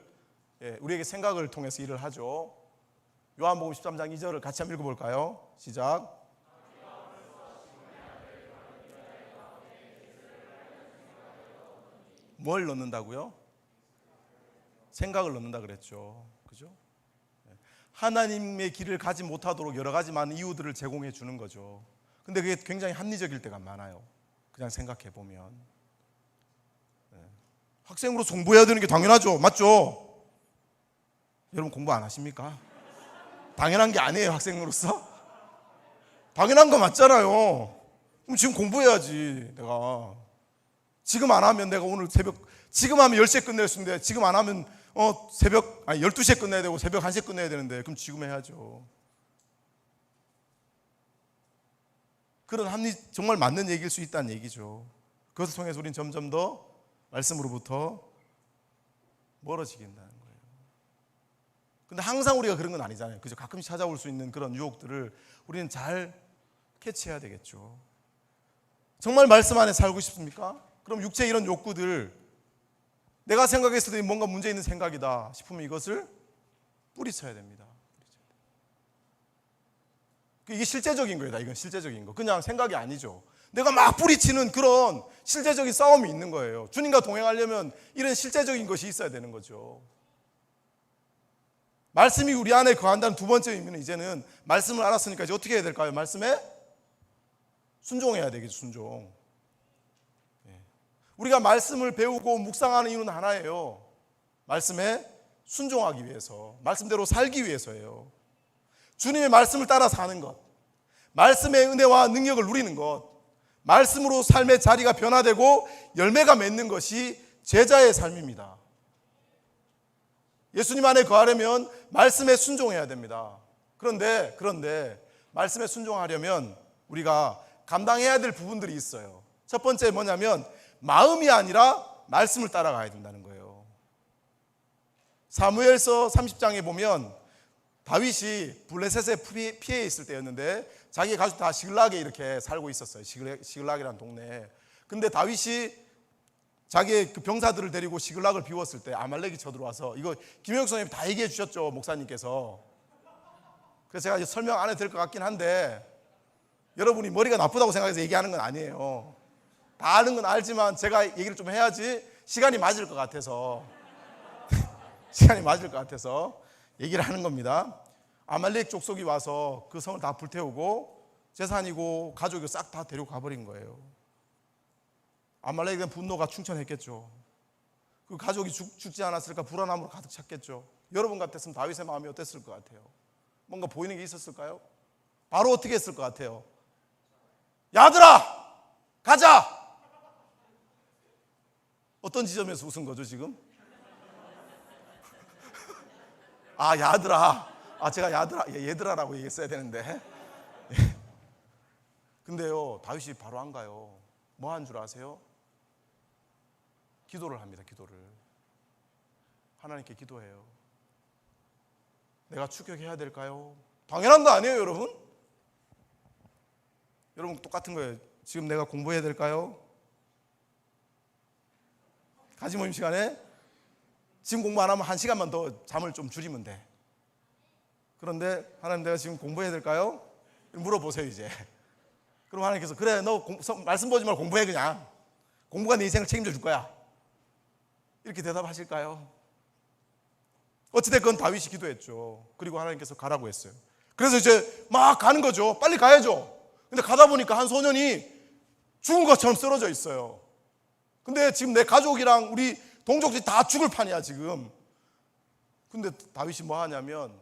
우리에게 생각을 통해서 일을 하죠. 요한복음 13장 2절을 같이 한번 읽어볼까요? 시작. 뭘 넣는다고요? 생각을 넣는다 그랬죠. 그죠? 하나님의 길을 가지 못하도록 여러 가지 많은 이유들을 제공해 주는 거죠. 근데 그게 굉장히 합리적일 때가 많아요. 그냥 생각해 보면. 학생으로서 공부해야 되는 게 당연하죠. 맞죠? 여러분 공부 안 하십니까? 당연한 게 아니에요. 학생으로서 당연한 거 맞잖아요. 그럼 지금 공부해야지. 내가 지금 안 하면 내가 오늘 새벽 지금 하면 10시에 끝낼 수 있는데 지금 안 하면 새벽 12시에 끝내야 되고 새벽 1시에 끝내야 되는데 그럼 지금 해야죠. 그런 합리 정말 맞는 얘기일 수 있다는 얘기죠. 그것을 통해서 우리는 점점 더 말씀으로부터 멀어지긴다는 거예요. 근데 항상 우리가 그런 건 아니잖아요. 그죠? 가끔씩 찾아올 수 있는 그런 유혹들을 우리는 잘 캐치해야 되겠죠. 정말 말씀 안에 살고 싶습니까? 그럼 육체의 이런 욕구들 내가 생각했을 때 뭔가 문제 있는 생각이다 싶으면 이것을 뿌리쳐야 됩니다. 이게 실제적인 거예요. 이건 실제적인 거. 그냥 생각이 아니죠. 내가 막 뿌리치는 그런 실제적인 싸움이 있는 거예요. 주님과 동행하려면 이런 실제적인 것이 있어야 되는 거죠. 말씀이 우리 안에 거한다는 두 번째 의미는 이제는 말씀을 알았으니까 이제 어떻게 해야 될까요? 말씀에 순종해야 되겠죠. 순종. 우리가 말씀을 배우고 묵상하는 이유는 하나예요. 말씀에 순종하기 위해서, 말씀대로 살기 위해서예요. 주님의 말씀을 따라 사는 것, 말씀의 은혜와 능력을 누리는 것, 말씀으로 삶의 자리가 변화되고 열매가 맺는 것이 제자의 삶입니다. 예수님 안에 거하려면 말씀에 순종해야 됩니다. 그런데 말씀에 순종하려면 우리가 감당해야 될 부분들이 있어요. 첫 번째 뭐냐면 마음이 아니라 말씀을 따라가야 된다는 거예요. 사무엘서 30장에 보면 다윗이 블레셋에 피해 있을 때였는데 자기 가족 다 시글락에 이렇게 살고 있었어요. 시글락이라는 동네에. 근데 다윗이 자기의 그 병사들을 데리고 시글락을 비웠을 때 아말렉이 쳐들어와서, 이거 김영욱 선생님 다 얘기해 주셨죠, 목사님께서. 그래서 제가 이제 설명 안 해도 될 것 같긴 한데 여러분이 머리가 나쁘다고 생각해서 얘기하는 건 아니에요. 다 아는 건 알지만 제가 얘기를 좀 해야지 시간이 맞을 것 같아서 얘기를 하는 겁니다. 아말렉 족속이 와서 그 성을 다 불태우고 재산이고 가족이 싹 다 데리고 가버린 거예요. 아말렉에 대한 분노가 충천했겠죠. 그 가족이 죽지 않았을까 불안함으로 가득 찼겠죠. 여러분 같았으면 다윗의 마음이 어땠을 것 같아요? 뭔가 보이는 게 있었을까요? 바로 어떻게 했을 것 같아요? 야들아 가자. 어떤 지점에서 웃은 거죠 지금? 아 야들아. 아 제가 야들아 얘들아라고 얘기했어야 되는데. 근데요 다윗이 바로 안 가요. 뭐 한 줄 아세요? 기도를 합니다. 기도를. 하나님께 기도해요. 내가 추격해야 될까요? 당연한 거 아니에요 여러분? 여러분 똑같은 거예요. 지금 내가 공부해야 될까요? 가지 모임 시간에 지금 공부 안 하면 1시간만 더 잠을 좀 줄이면 돼. 그런데 하나님 내가 지금 공부해야 될까요? 물어보세요 이제. 그럼 하나님께서 그래 너 말씀 보지 말고 공부해 그냥. 공부가 네 인생을 책임져 줄 거야. 이렇게 대답하실까요? 어찌됐건 다윗이 기도했죠. 그리고 하나님께서 가라고 했어요. 그래서 이제 막 가는 거죠. 빨리 가야죠. 근데 가다 보니까 한 소년이 죽은 것처럼 쓰러져 있어요. 근데 지금 내 가족이랑 우리 동족들이 다 죽을 판이야 지금. 근데 다윗이 뭐 하냐면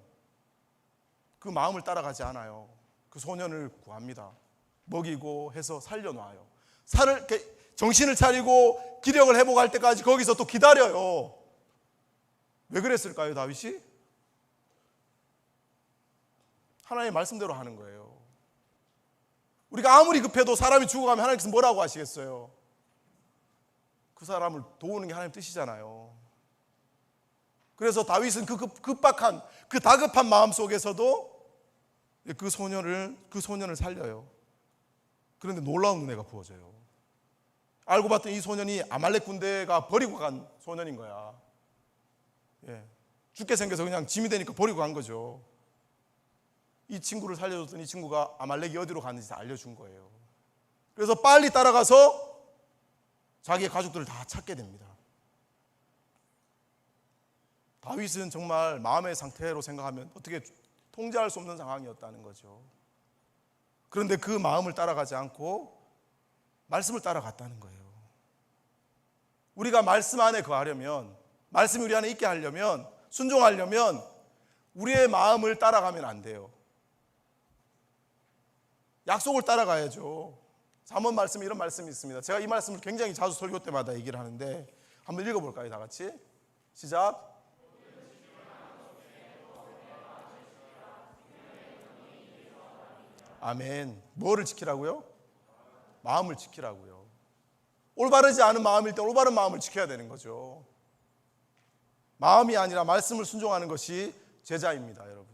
그 마음을 따라가지 않아요. 그 소년을 구합니다. 먹이고 해서 살려놔요. 정신을 차리고 기력을 회복할 때까지 거기서 또 기다려요. 왜 그랬을까요 다윗이? 하나님의 말씀대로 하는 거예요. 우리가 아무리 급해도 사람이 죽어가면 하나님께서 뭐라고 하시겠어요? 그 사람을 도우는 게 하나님 뜻이잖아요. 그래서 다윗은 그 급박한 그 다급한 마음 속에서도 그 소년을 살려요. 그런데 놀라운 은혜가 부어져요. 알고 봤더니 이 소년이 아말렉 군대가 버리고 간 소년인 거야. 예. 죽게 생겨서 그냥 짐이 되니까 버리고 간 거죠. 이 친구를 살려줬더니 이 친구가 아말렉이 어디로 갔는지 다 알려준 거예요. 그래서 빨리 따라가서 자기의 가족들을 다 찾게 됩니다. 다윗은 정말 마음의 상태로 생각하면 어떻게 통제할 수 없는 상황이었다는 거죠. 그런데 그 마음을 따라가지 않고 말씀을 따라갔다는 거예요. 우리가 말씀 안에 거하려면, 말씀이 우리 안에 있게 하려면, 순종하려면 우리의 마음을 따라가면 안 돼요. 약속을 따라가야죠. 잠언 말씀에 이런 말씀이 있습니다. 제가 이 말씀을 굉장히 자주 설교 때마다 얘기를 하는데 한번 읽어볼까요? 다 같이 시작. 아멘. 뭐를 지키라고요? 마음을 지키라고요. 올바르지 않은 마음일 때 올바른 마음을 지켜야 되는 거죠. 마음이 아니라 말씀을 순종하는 것이 제자입니다, 여러분.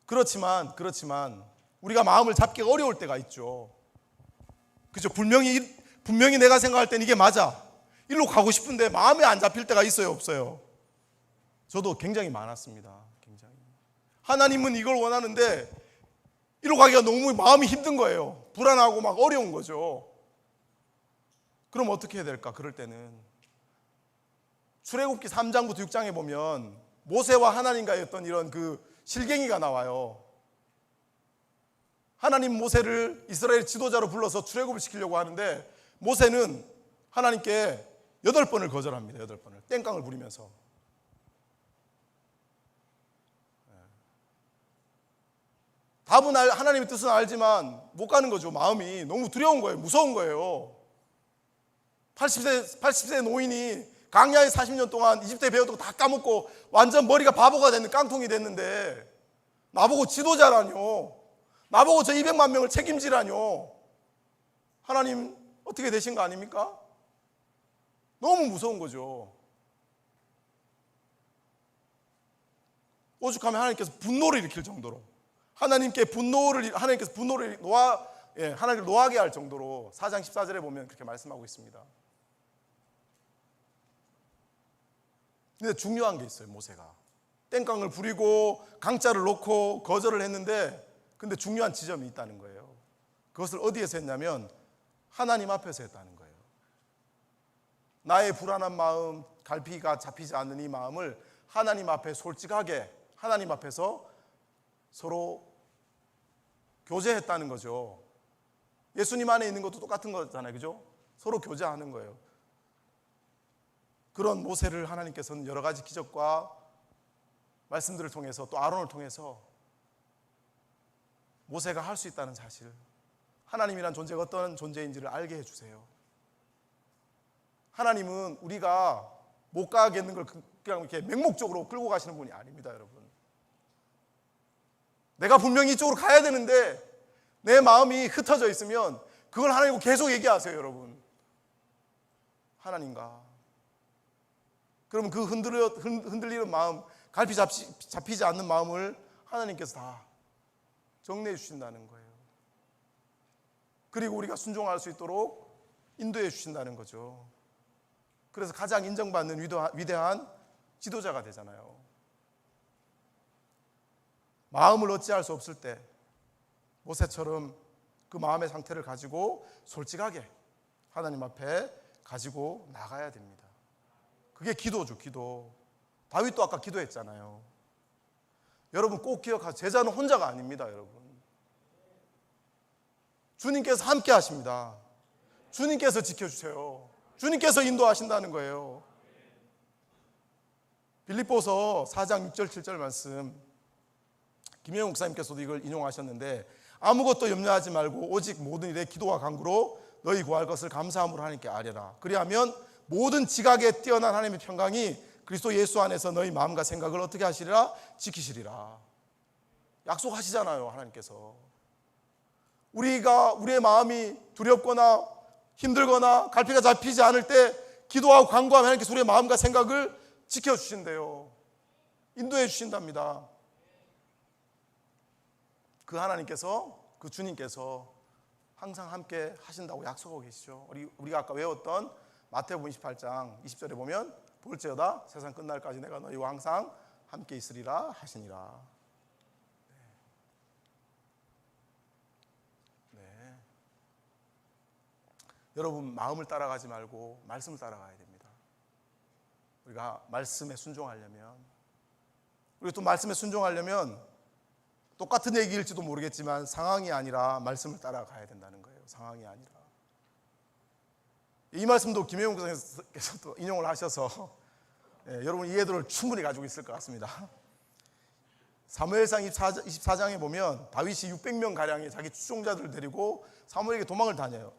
그렇지만 우리가 마음을 잡기가 어려울 때가 있죠. 그죠? 분명히 내가 생각할 땐 이게 맞아. 일로 가고 싶은데 마음에 안 잡힐 때가 있어요, 없어요? 저도 굉장히 많았습니다. 굉장히. 하나님은 이걸 원하는데 일로 가기가 너무 마음이 힘든 거예요. 불안하고 막 어려운 거죠. 그럼 어떻게 해야 될까? 그럴 때는 출애굽기 3장부터 6장에 보면 모세와 하나님과의 어떤 이런 그 실갱이가 나와요. 하나님 모세를 이스라엘 지도자로 불러서 출애굽을 시키려고 하는데 모세는 하나님께 8번을 거절합니다. 8번을 땡깡을 부리면서. 답은 하나님의 뜻은 알지만 못 가는 거죠. 마음이 너무 두려운 거예요. 무서운 거예요. 80세 노인이 강야에 40년 동안 이집트에 배웠던 거 다 까먹고 완전 머리가 바보가 됐는 깡통이 됐는데 나보고 지도자라뇨. 나보고 저 200만 명을 책임지라뇨. 하나님 어떻게 되신 거 아닙니까? 너무 무서운 거죠. 오죽하면 하나님께서 분노를 일으킬 정도로 하나님께서 분노를 하나님을 노하게 할 정도로 4장 14절에 보면 그렇게 말씀하고 있습니다. 근데 중요한 게 있어요. 모세가 땡깡을 부리고 강자를 놓고 거절을 했는데 근데 중요한 지점이 있다는 거예요. 그것을 어디에서 했냐면 하나님 앞에서 했다는 거예요. 나의 불안한 마음, 갈피가 잡히지 않는 이 마음을 하나님 앞에 솔직하게 하나님 앞에서 서로 교제했다는 거죠. 예수님 안에 있는 것도 똑같은 거잖아요. 그죠? 서로 교제하는 거예요. 그런 모세를 하나님께서는 여러 가지 기적과 말씀들을 통해서 또 아론을 통해서 모세가 할 수 있다는 사실, 하나님이란 존재가 어떤 존재인지를 알게 해주세요. 하나님은 우리가 못 가겠는 걸 그냥 이렇게 맹목적으로 끌고 가시는 분이 아닙니다, 여러분. 내가 분명히 이쪽으로 가야 되는데 내 마음이 흩어져 있으면 그걸 하나님과 계속 얘기하세요, 여러분. 하나님과. 그러면 그 흔들리는 마음, 갈피 잡히지 않는 마음을 하나님께서 다 정리해 주신다는 거예요. 그리고 우리가 순종할 수 있도록 인도해 주신다는 거죠. 그래서 가장 인정받는 위대한 지도자가 되잖아요. 마음을 어찌할 수 없을 때 모세처럼 그 마음의 상태를 가지고 솔직하게 하나님 앞에 가지고 나가야 됩니다. 그게 기도죠, 기도. 다윗도 아까 기도했잖아요. 여러분 꼭 기억하세요. 제자는 혼자가 아닙니다, 여러분. 주님께서 함께 하십니다. 주님께서 지켜주세요. 주님께서 인도하신다는 거예요. 빌립보서 4장 6절 7절 말씀, 김영욱 목사님께서도 이걸 인용하셨는데, 아무것도 염려하지 말고 오직 모든 일에 기도와 간구로 너희 구할 것을 감사함으로 하나님께 아뢰라. 그리하면 모든 지각에 뛰어난 하나님의 평강이 그리스도 예수 안에서 너희 마음과 생각을 어떻게 하시리라? 지키시리라. 약속하시잖아요, 하나님께서. 우리의 마음이 두렵거나 힘들거나 갈피가 잡히지 않을 때 기도하고 간구하면 하나님께서 우리의 마음과 생각을 지켜주신대요. 인도해 주신답니다. 그 하나님께서, 그 주님께서 항상 함께 하신다고 약속하고 계시죠. 우리가 아까 외웠던 마태복음 28장 20절에 보면 볼지어다 세상 끝날까지 내가 너희와 항상 함께 있으리라 하시니라. 네. 여러분 마음을 따라가지 말고 말씀을 따라가야 됩니다. 우리가 말씀에 순종하려면, 우리가 또 말씀에 순종하려면 똑같은 얘기일지도 모르겠지만 상황이 아니라 말씀을 따라가야 된다는 거예요. 상황이 아니라. 이 말씀도 김혜용 교수님께서 또 인용을 하셔서 여러분 이해도를 충분히 가지고 있을 것 같습니다. 사무엘상 24장에 보면 다윗이 600명 가량의 자기 추종자들을 데리고 사무엘에게 도망을 다녀요.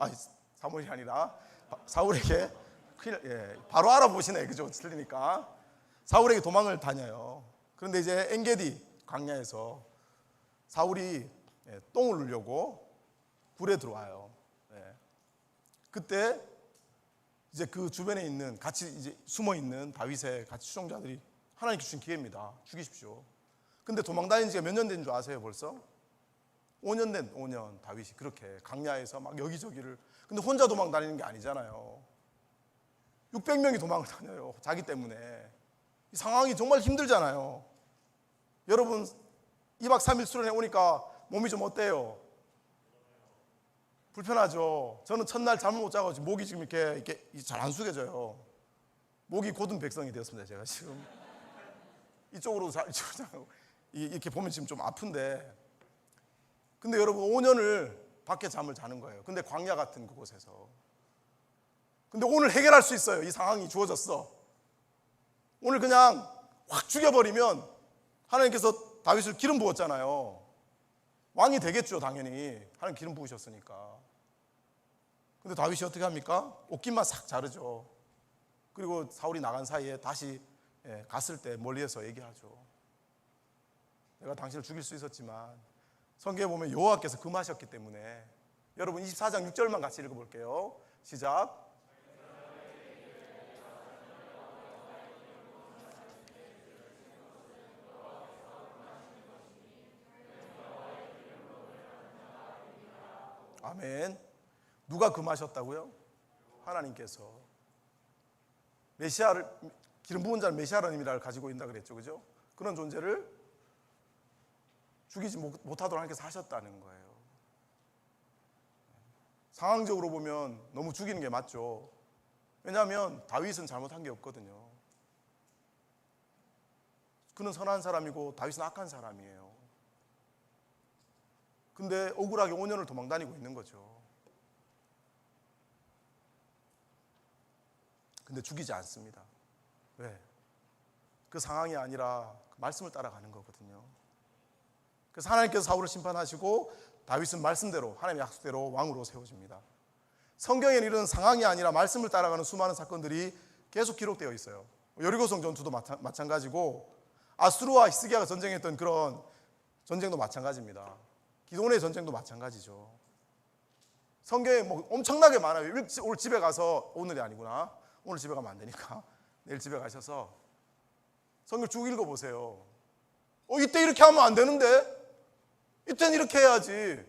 사무엘이 아니라 사울에게, 바로 알아보시네, 그죠? 틀리니까. 사울에게 도망을 다녀요. 그런데 이제 엔게디 광야에서 사울이 똥을 누려고 굴에 들어와요. 그때 이제 그 주변에 있는 같이 이제 숨어 있는 다윗의 같이 추종자들이 하나님께 주신 기회입니다. 죽이십시오. 근데 도망 다닌 지가 몇 년 된 줄 아세요? 벌써 5년 다윗이 그렇게 강야에서 막 여기저기를. 근데 혼자 도망 다니는 게 아니잖아요. 600명이 도망을 다녀요. 자기 때문에. 이 상황이 정말 힘들잖아요. 여러분 2박 3일 수련회 오니까 몸이 좀 어때요? 불편하죠. 저는 첫날 잠을 못 자고 목이 지금 이렇게 잘 안 숙여져요. 목이 곧은 백성이 되었습니다. 제가 지금 이쪽으로 이렇게 보면 지금 좀 아픈데, 근데 여러분 5년을 밖에 잠을 자는 거예요. 근데 광야 같은 그곳에서. 근데 오늘 해결할 수 있어요. 이 상황이 주어졌어. 오늘 그냥 확 죽여버리면 하나님께서 다윗을 기름 부었잖아요. 왕이 되겠죠, 당연히. 하나님 기름 부으셨으니까. 근데 다윗이 어떻게 합니까? 옷깃만 싹 자르죠. 그리고 사울이 나간 사이에 다시 갔을 때 멀리에서 얘기하죠. 내가 당신을 죽일 수 있었지만 성경에 보면 여호와께서 금하셨기 때문에. 여러분 24장 6절만 같이 읽어볼게요. 시작. 아멘. 누가 금하셨다고요? 하나님께서. 메시아를, 기름 부은 자는 메시아라는 가지고 있다 그랬죠, 그죠? 그런 존재를 죽이지 못하도록 하나님께서 하셨다는 거예요. 상황적으로 보면 너무 죽이는 게 맞죠. 왜냐하면 다윗은 잘못한 게 없거든요. 그는 선한 사람이고 다윗은 악한 사람이에요. 근데 억울하게 5년을 도망 다니고 있는 거죠. 근데 죽이지 않습니다. 왜? 그 상황이 아니라 말씀을 따라가는 거거든요. 그래서 하나님께서 사울을 심판하시고 다윗은 말씀대로 하나님의 약속대로 왕으로 세워집니다. 성경에는 이런 상황이 아니라 말씀을 따라가는 수많은 사건들이 계속 기록되어 있어요. 여리고성 전투도 마찬가지고 아수르와 히스기야가 전쟁했던 그런 전쟁도 마찬가지입니다. 기도원의 전쟁도 마찬가지죠. 성경에 뭐 엄청나게 많아요. 오늘 집에 가서, 오늘이 아니구나, 오늘 집에 가면 안 되니까 내일 집에 가셔서 성경 쭉 읽어보세요. 이때 이렇게 하면 안 되는데, 이때는 이렇게 해야지.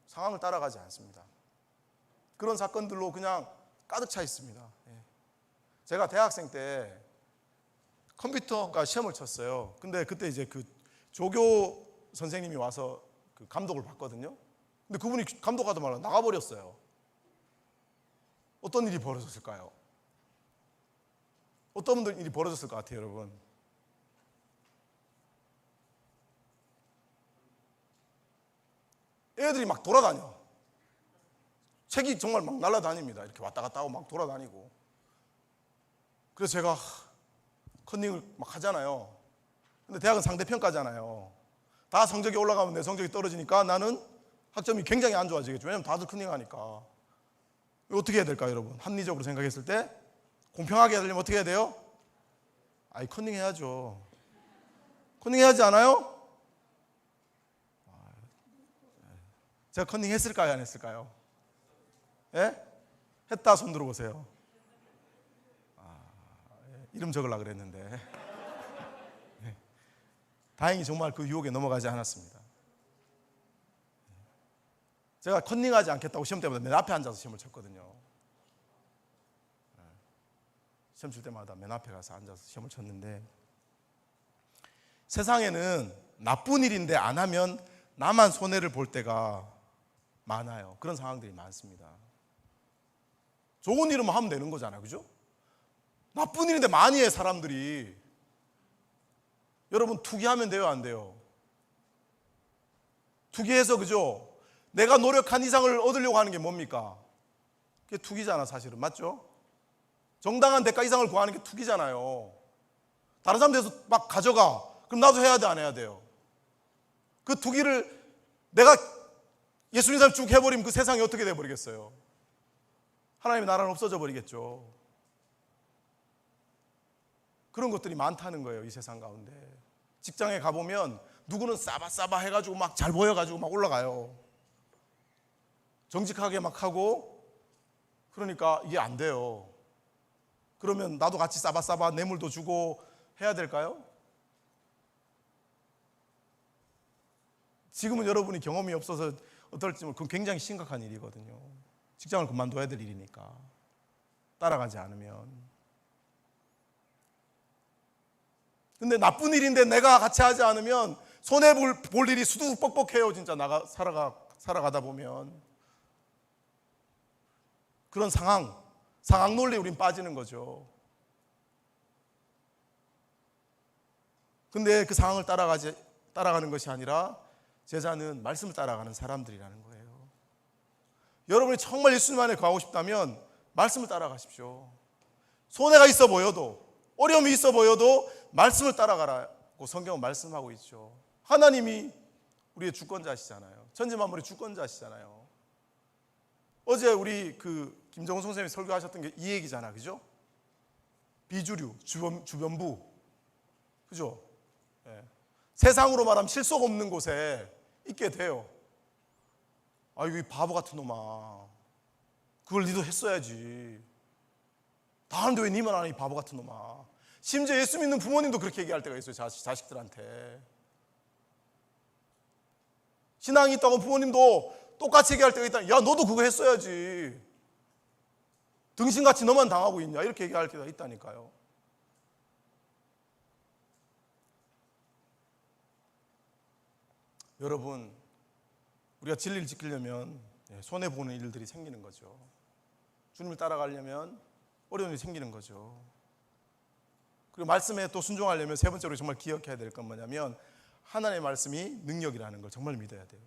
상황을 따라가지 않습니다. 그런 사건들로 그냥 가득 차 있습니다. 제가 대학생 때 컴퓨터과 시험을 쳤어요. 근데 그때 이제 그 조교 선생님이 와서 그 감독을 봤거든요. 근데 그분이 감독하다 말고 나가버렸어요. 어떤 일이 벌어졌을까요? 어떤 일이 벌어졌을 것 같아요, 여러분? 애들이 막 돌아다녀. 책이 정말 막 날아다닙니다. 이렇게 왔다 갔다 하고 막 돌아다니고. 그래서 제가 컨닝을 막 하잖아요. 근데 대학은 상대평가잖아요. 다 성적이 올라가면 내 성적이 떨어지니까 나는 학점이 굉장히 안 좋아지겠죠. 왜냐면 다들 컨닝하니까. 어떻게 해야 될까요, 여러분? 합리적으로 생각했을 때 공평하게 하려면 어떻게 해야 돼요? 컨닝 해야죠. 컨닝 해야지 않아요? 제가 컨닝 했을까요, 안 했을까요? 예? 했다 손 들어보세요. 이름 적으려고 그랬는데 다행히 정말 그 유혹에 넘어가지 않았습니다. 제가 컨닝하지 않겠다고 시험 때마다 맨 앞에 앉아서 시험을 쳤거든요. 시험 칠 때마다 맨 앞에 가서 앉아서 시험을 쳤는데, 세상에는 나쁜 일인데 안 하면 나만 손해를 볼 때가 많아요. 그런 상황들이 많습니다. 좋은 일은 하면 되는 거잖아요, 그죠? 나쁜 일인데 많이 해, 사람들이. 여러분, 투기하면 돼요, 안 돼요? 투기해서, 그죠? 내가 노력한 이상을 얻으려고 하는 게 뭡니까? 그게 투기잖아, 사실은. 맞죠? 정당한 대가 이상을 구하는 게 투기잖아요. 다른 사람들에서 막 가져가. 그럼 나도 해야 돼, 안 해야 돼요? 그 투기를 내가 예수 믿는 사람 쭉 해버리면 그 세상이 어떻게 돼버리겠어요? 하나님의 나라는 없어져 버리겠죠. 그런 것들이 많다는 거예요, 이 세상 가운데. 직장에 가보면 누구는 싸바싸바 해가지고 막 잘 보여가지고 막 올라가요. 정직하게 막 하고. 그러니까 이게 안 돼요. 그러면 나도 같이 싸바싸바 뇌물도 주고 해야 될까요? 지금은 여러분이 경험이 없어서 어떨지 모르겠지만 그건 굉장히 심각한 일이거든요. 직장을 그만둬야 될 일이니까, 따라가지 않으면. 근데 나쁜 일인데 내가 같이 하지 않으면 손해볼 일이 수두룩뻑뻑해요. 진짜 살아가다 보면. 그런 상황 논리에 우린 빠지는 거죠. 근데 그 상황을 따라가는 것이 아니라 제자는 말씀을 따라가는 사람들이라는 거예요. 여러분이 정말 예수님 안에 거하고 싶다면 말씀을 따라가십시오. 손해가 있어 보여도, 어려움이 있어 보여도 말씀을 따라가라고 성경은 말씀하고 있죠. 하나님이 우리의 주권자시잖아요. 천지만물의 주권자시잖아요. 어제 우리 김정은 선생님이 설교하셨던 게 이 얘기잖아, 그죠? 비주류, 주변부, 그죠? 예. 세상으로 말하면 실속 없는 곳에 있게 돼요. 아이고, 이 바보 같은 놈아, 그걸 니도 했어야지. 다 하는데 왜 니만 안 해, 이 바보 같은 놈아. 심지어 예수 믿는 부모님도 그렇게 얘기할 때가 있어요, 자식들한테. 신앙이 있다고 부모님도 똑같이 얘기할 때가 있다. 야, 너도 그거 했어야지. 등신같이 너만 당하고 있냐, 이렇게 얘기할 때가 있다니까요. 여러분, 우리가 진리를 지키려면 손해보는 일들이 생기는 거죠. 주님을 따라가려면 어려움이 생기는 거죠. 그리고 말씀에 또 순종하려면 세 번째로 정말 기억해야 될 건 뭐냐면 하나님의 말씀이 능력이라는 걸 정말 믿어야 돼요.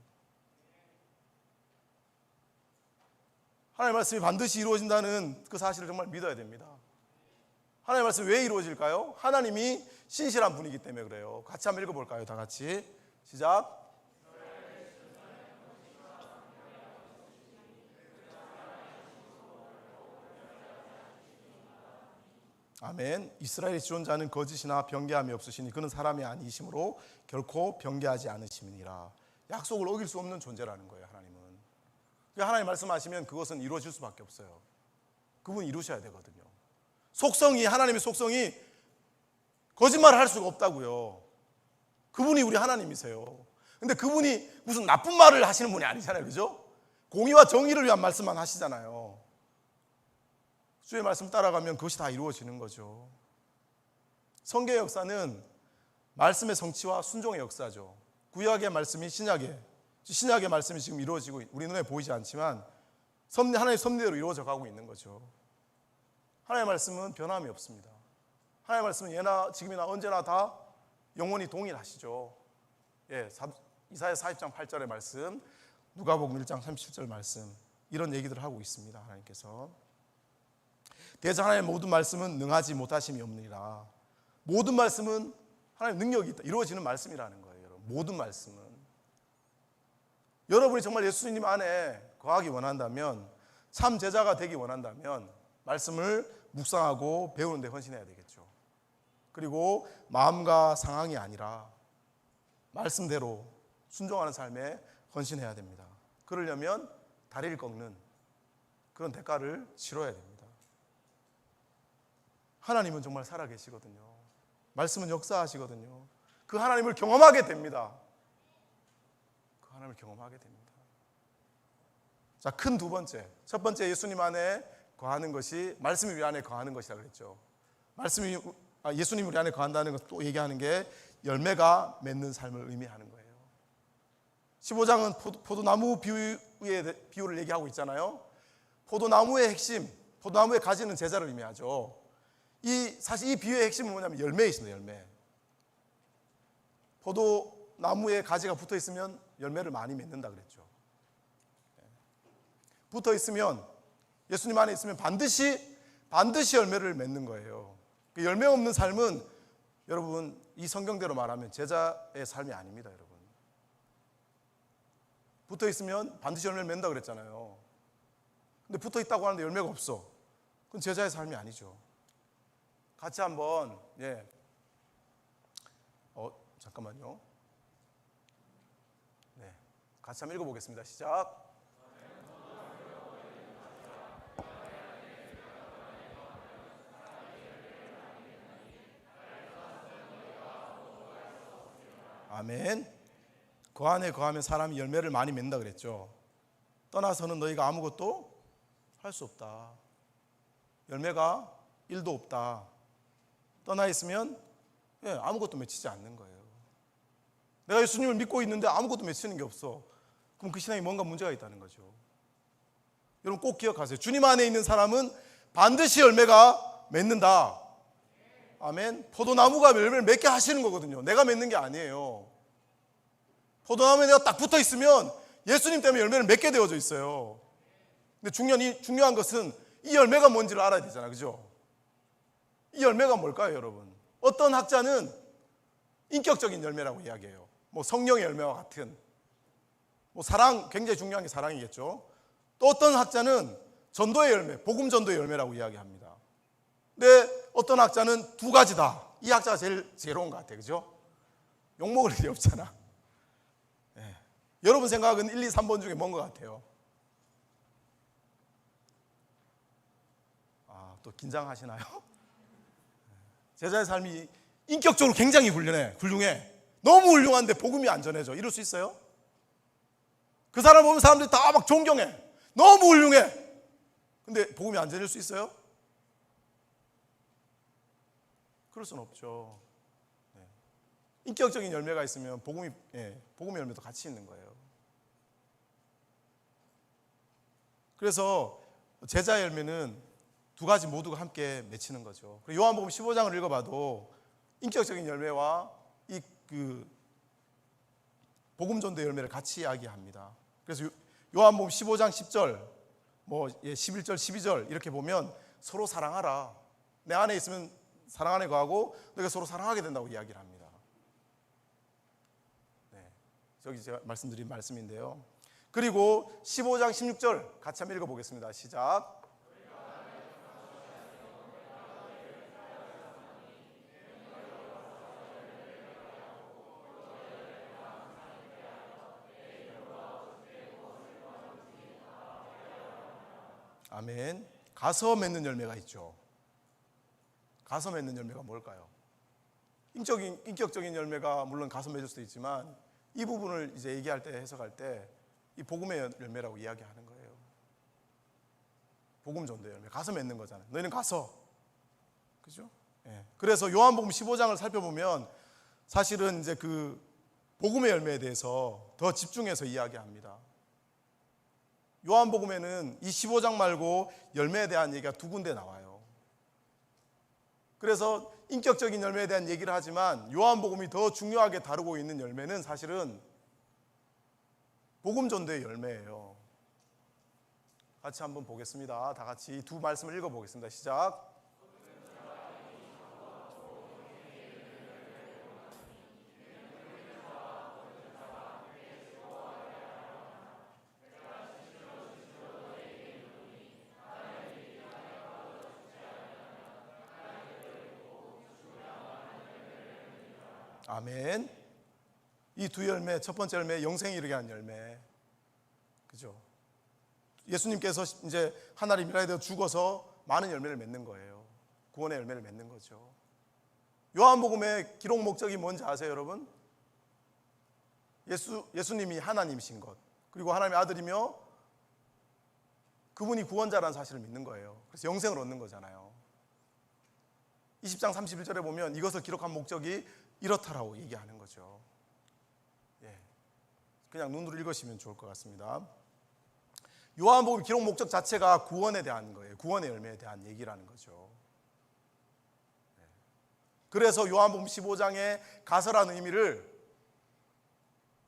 하나님의 말씀이 반드시 이루어진다는 그 사실을 정말 믿어야 됩니다. 하나님의 말씀이 왜 이루어질까요? 하나님이 신실한 분이기 때문에 그래요. 같이 한번 읽어볼까요? 다 같이. 시작. 아멘. 이스라엘의 지존자는 거짓이나 변개함이 없으시니 그는 사람이 아니심으로 결코 변개하지 않으심이니라. 약속을 어길 수 없는 존재라는 거예요. 하나님은. 하나님 말씀하시면 그것은 이루어질 수밖에 없어요. 그분 이루셔야 되거든요. 속성이, 하나님의 속성이 거짓말을 할 수가 없다고요. 그분이 우리 하나님이세요. 근데 그분이 무슨 나쁜 말을 하시는 분이 아니잖아요. 그죠? 공의와 정의를 위한 말씀만 하시잖아요. 주의 말씀 따라가면 그것이 다 이루어지는 거죠. 성경의 역사는 말씀의 성취와 순종의 역사죠. 구약의 말씀이 신약의 말씀이 지금 이루어지고 우리 눈에 보이지 않지만 하나님의 섭리대로 이루어져 가고 있는 거죠. 하나님의 말씀은 변함이 없습니다. 하나님의 말씀은 예나 지금이나 언제나 다 영원히 동일하시죠. 이사야 40장 8절의 말씀, 누가복음 1장 37절 말씀, 이런 얘기들을 하고 있습니다. 하나님께서 대저 하나님의 모든 말씀은 능하지 못하심이 없느니라. 모든 말씀은 하나님의 능력이 있다, 이루어지는 말씀이라는 거예요. 여러분. 모든 말씀은 여러분이 정말 예수님 안에 거하기 원한다면, 참 제자가 되기 원한다면 말씀을 묵상하고 배우는 데 헌신해야 되겠죠. 그리고 마음과 상황이 아니라 말씀대로 순종하는 삶에 헌신해야 됩니다. 그러려면 다리를 꺾는 그런 대가를 치러야 됩니다. 하나님은 정말 살아계시거든요. 말씀은 역사하시거든요. 그 하나님을 경험하게 됩니다. 그 하나님을 경험하게 됩니다. 자, 큰 두 번째. 첫 번째, 예수님 안에 거하는 것이, 말씀이 우리 안에 거하는 것이라고 그랬죠. 예수님이 우리 안에 거한다는 것을 또 얘기하는 게 열매가 맺는 삶을 의미하는 거예요. 15장은 포도나무 비유를 얘기하고 있잖아요. 포도나무의 핵심, 포도나무에 가지는 제자를 의미하죠. 사실 이 비유의 핵심은 뭐냐면 열매에 있습니다. 열매. 포도나무에 가지가 붙어 있으면 열매를 많이 맺는다 그랬죠. 붙어 있으면, 예수님 안에 있으면 반드시 열매를 맺는 거예요. 열매 없는 삶은 여러분, 이 성경대로 말하면 제자의 삶이 아닙니다. 여러분, 붙어 있으면 반드시 열매를 맺는다 그랬잖아요. 근데 붙어 있다고 하는데 열매가 없어. 그건 제자의 삶이 아니죠. 같이 한번, 잠깐만요. 같이 한번 읽어보겠습니다. 시작. 아멘. 그 안에 거하면 사람이 열매를 많이 맺는다 그랬죠. 떠나서는 너희가 아무것도 할 수 없다. 열매가 1도 없다. 떠나 있으면 아무것도 맺히지 않는 거예요. 내가 예수님을 믿고 있는데 아무것도 맺히는 게 없어. 그럼 그 신앙이 뭔가 문제가 있다는 거죠. 여러분 꼭 기억하세요. 주님 안에 있는 사람은 반드시 열매가 맺는다. 아멘. 포도나무가 열매를 맺게 하시는 거거든요. 내가 맺는 게 아니에요. 포도나무에 내가 딱 붙어 있으면 예수님 때문에 열매를 맺게 되어져 있어요. 근데 중요한 것은 이 열매가 뭔지를 알아야 되잖아요. 그죠? 이 열매가 뭘까요, 여러분? 어떤 학자는 인격적인 열매라고 이야기해요. 뭐 성령의 열매와 같은, 뭐 사랑, 굉장히 중요한 게 사랑이겠죠. 또 어떤 학자는 전도의 열매, 복음 전도의 열매라고 이야기합니다. 근데 어떤 학자는 두 가지다. 이 학자가 제일 지혜로운 것 같아요. 그죠? 욕먹을 일이 없잖아. 여러분 생각은 1, 2, 3번 중에 뭔 것 같아요? 또 긴장하시나요? 제자의 삶이 인격적으로 굉장히 훌륭해. 너무 훌륭한데 복음이 안 전해져. 이럴 수 있어요? 그 사람 보면 사람들이 다 막 존경해. 너무 훌륭해. 근데 복음이 안 전할 수 있어요? 그럴 수는 없죠. 인격적인 열매가 있으면 복음의 열매도 같이 있는 거예요. 그래서 제자의 열매는 두 가지 모두가 함께 맺히는 거죠. 요한복음 15장을 읽어봐도 인격적인 열매와 이 복음 전도의 열매를 같이 이야기합니다. 그래서 요한복음 15장 10절, 11절, 12절 이렇게 보면 서로 사랑하라. 내 안에 있으면 사랑 안에 거하고 너희가 서로 사랑하게 된다고 이야기를 합니다. 저기 제가 말씀드린 말씀인데요. 그리고 15장 16절 같이 한번 읽어보겠습니다. 시작. 아멘. 가서 맺는 열매가 있죠. 가서 맺는 열매가 뭘까요? 인격적인 열매가 물론 가서 맺을 수도 있지만 이 부분을 이제 얘기할 때, 해석할 때 이 복음의 열매라고 이야기하는 거예요. 복음 전도 열매, 가서 맺는 거잖아요. 너희는 가서, 그죠? 예. 그래서 요한복음 15장을 살펴보면 사실은 이제 그 복음의 열매에 대해서 더 집중해서 이야기합니다. 요한복음에는 이 15장 말고 열매에 대한 얘기가 두 군데 나와요. 그래서 인격적인 열매에 대한 얘기를 하지만 요한복음이 더 중요하게 다루고 있는 열매는 사실은 복음 전도의 열매예요. 같이 한번 보겠습니다. 다 같이 두 말씀을 읽어보겠습니다. 시작. 아멘. 이 두 열매, 첫 번째 열매 영생에 이르게 하는 열매, 그죠? 예수님께서 이제 하나님이라 해도 죽어서 많은 열매를 맺는 거예요. 구원의 열매를 맺는 거죠. 요한복음의 기록 목적이 뭔지 아세요, 여러분? 예수님이 하나님이신 것, 그리고 하나님의 아들이며 그분이 구원자라는 사실을 믿는 거예요. 그래서 영생을 얻는 거잖아요. 20장 31절에 보면 이것을 기록한 목적이 이렇다라고 얘기하는 거죠. 예. 그냥 눈으로 읽으시면 좋을 것 같습니다. 요한복음 기록 목적 자체가 구원에 대한 거예요. 구원의 열매에 대한 얘기라는 거죠. 예. 그래서 요한복음 15장의 가서라는 의미를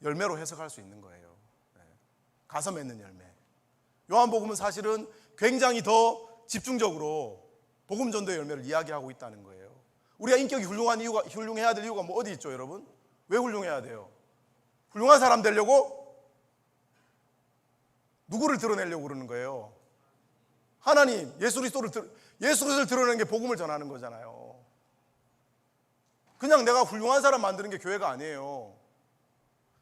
열매로 해석할 수 있는 거예요. 예. 가서 맺는 열매. 요한복음은 사실은 굉장히 더 집중적으로 복음 전도의 열매를 이야기하고 있다는 거예요. 우리가 인격이 훌륭해야 될 이유가 뭐 어디 있죠, 여러분? 왜 훌륭해야 돼요? 훌륭한 사람 되려고? 누구를 드러내려고 그러는 거예요? 하나님, 예수 그리스도를 드러내는 게 복음을 전하는 거잖아요. 그냥 내가 훌륭한 사람 만드는 게 교회가 아니에요.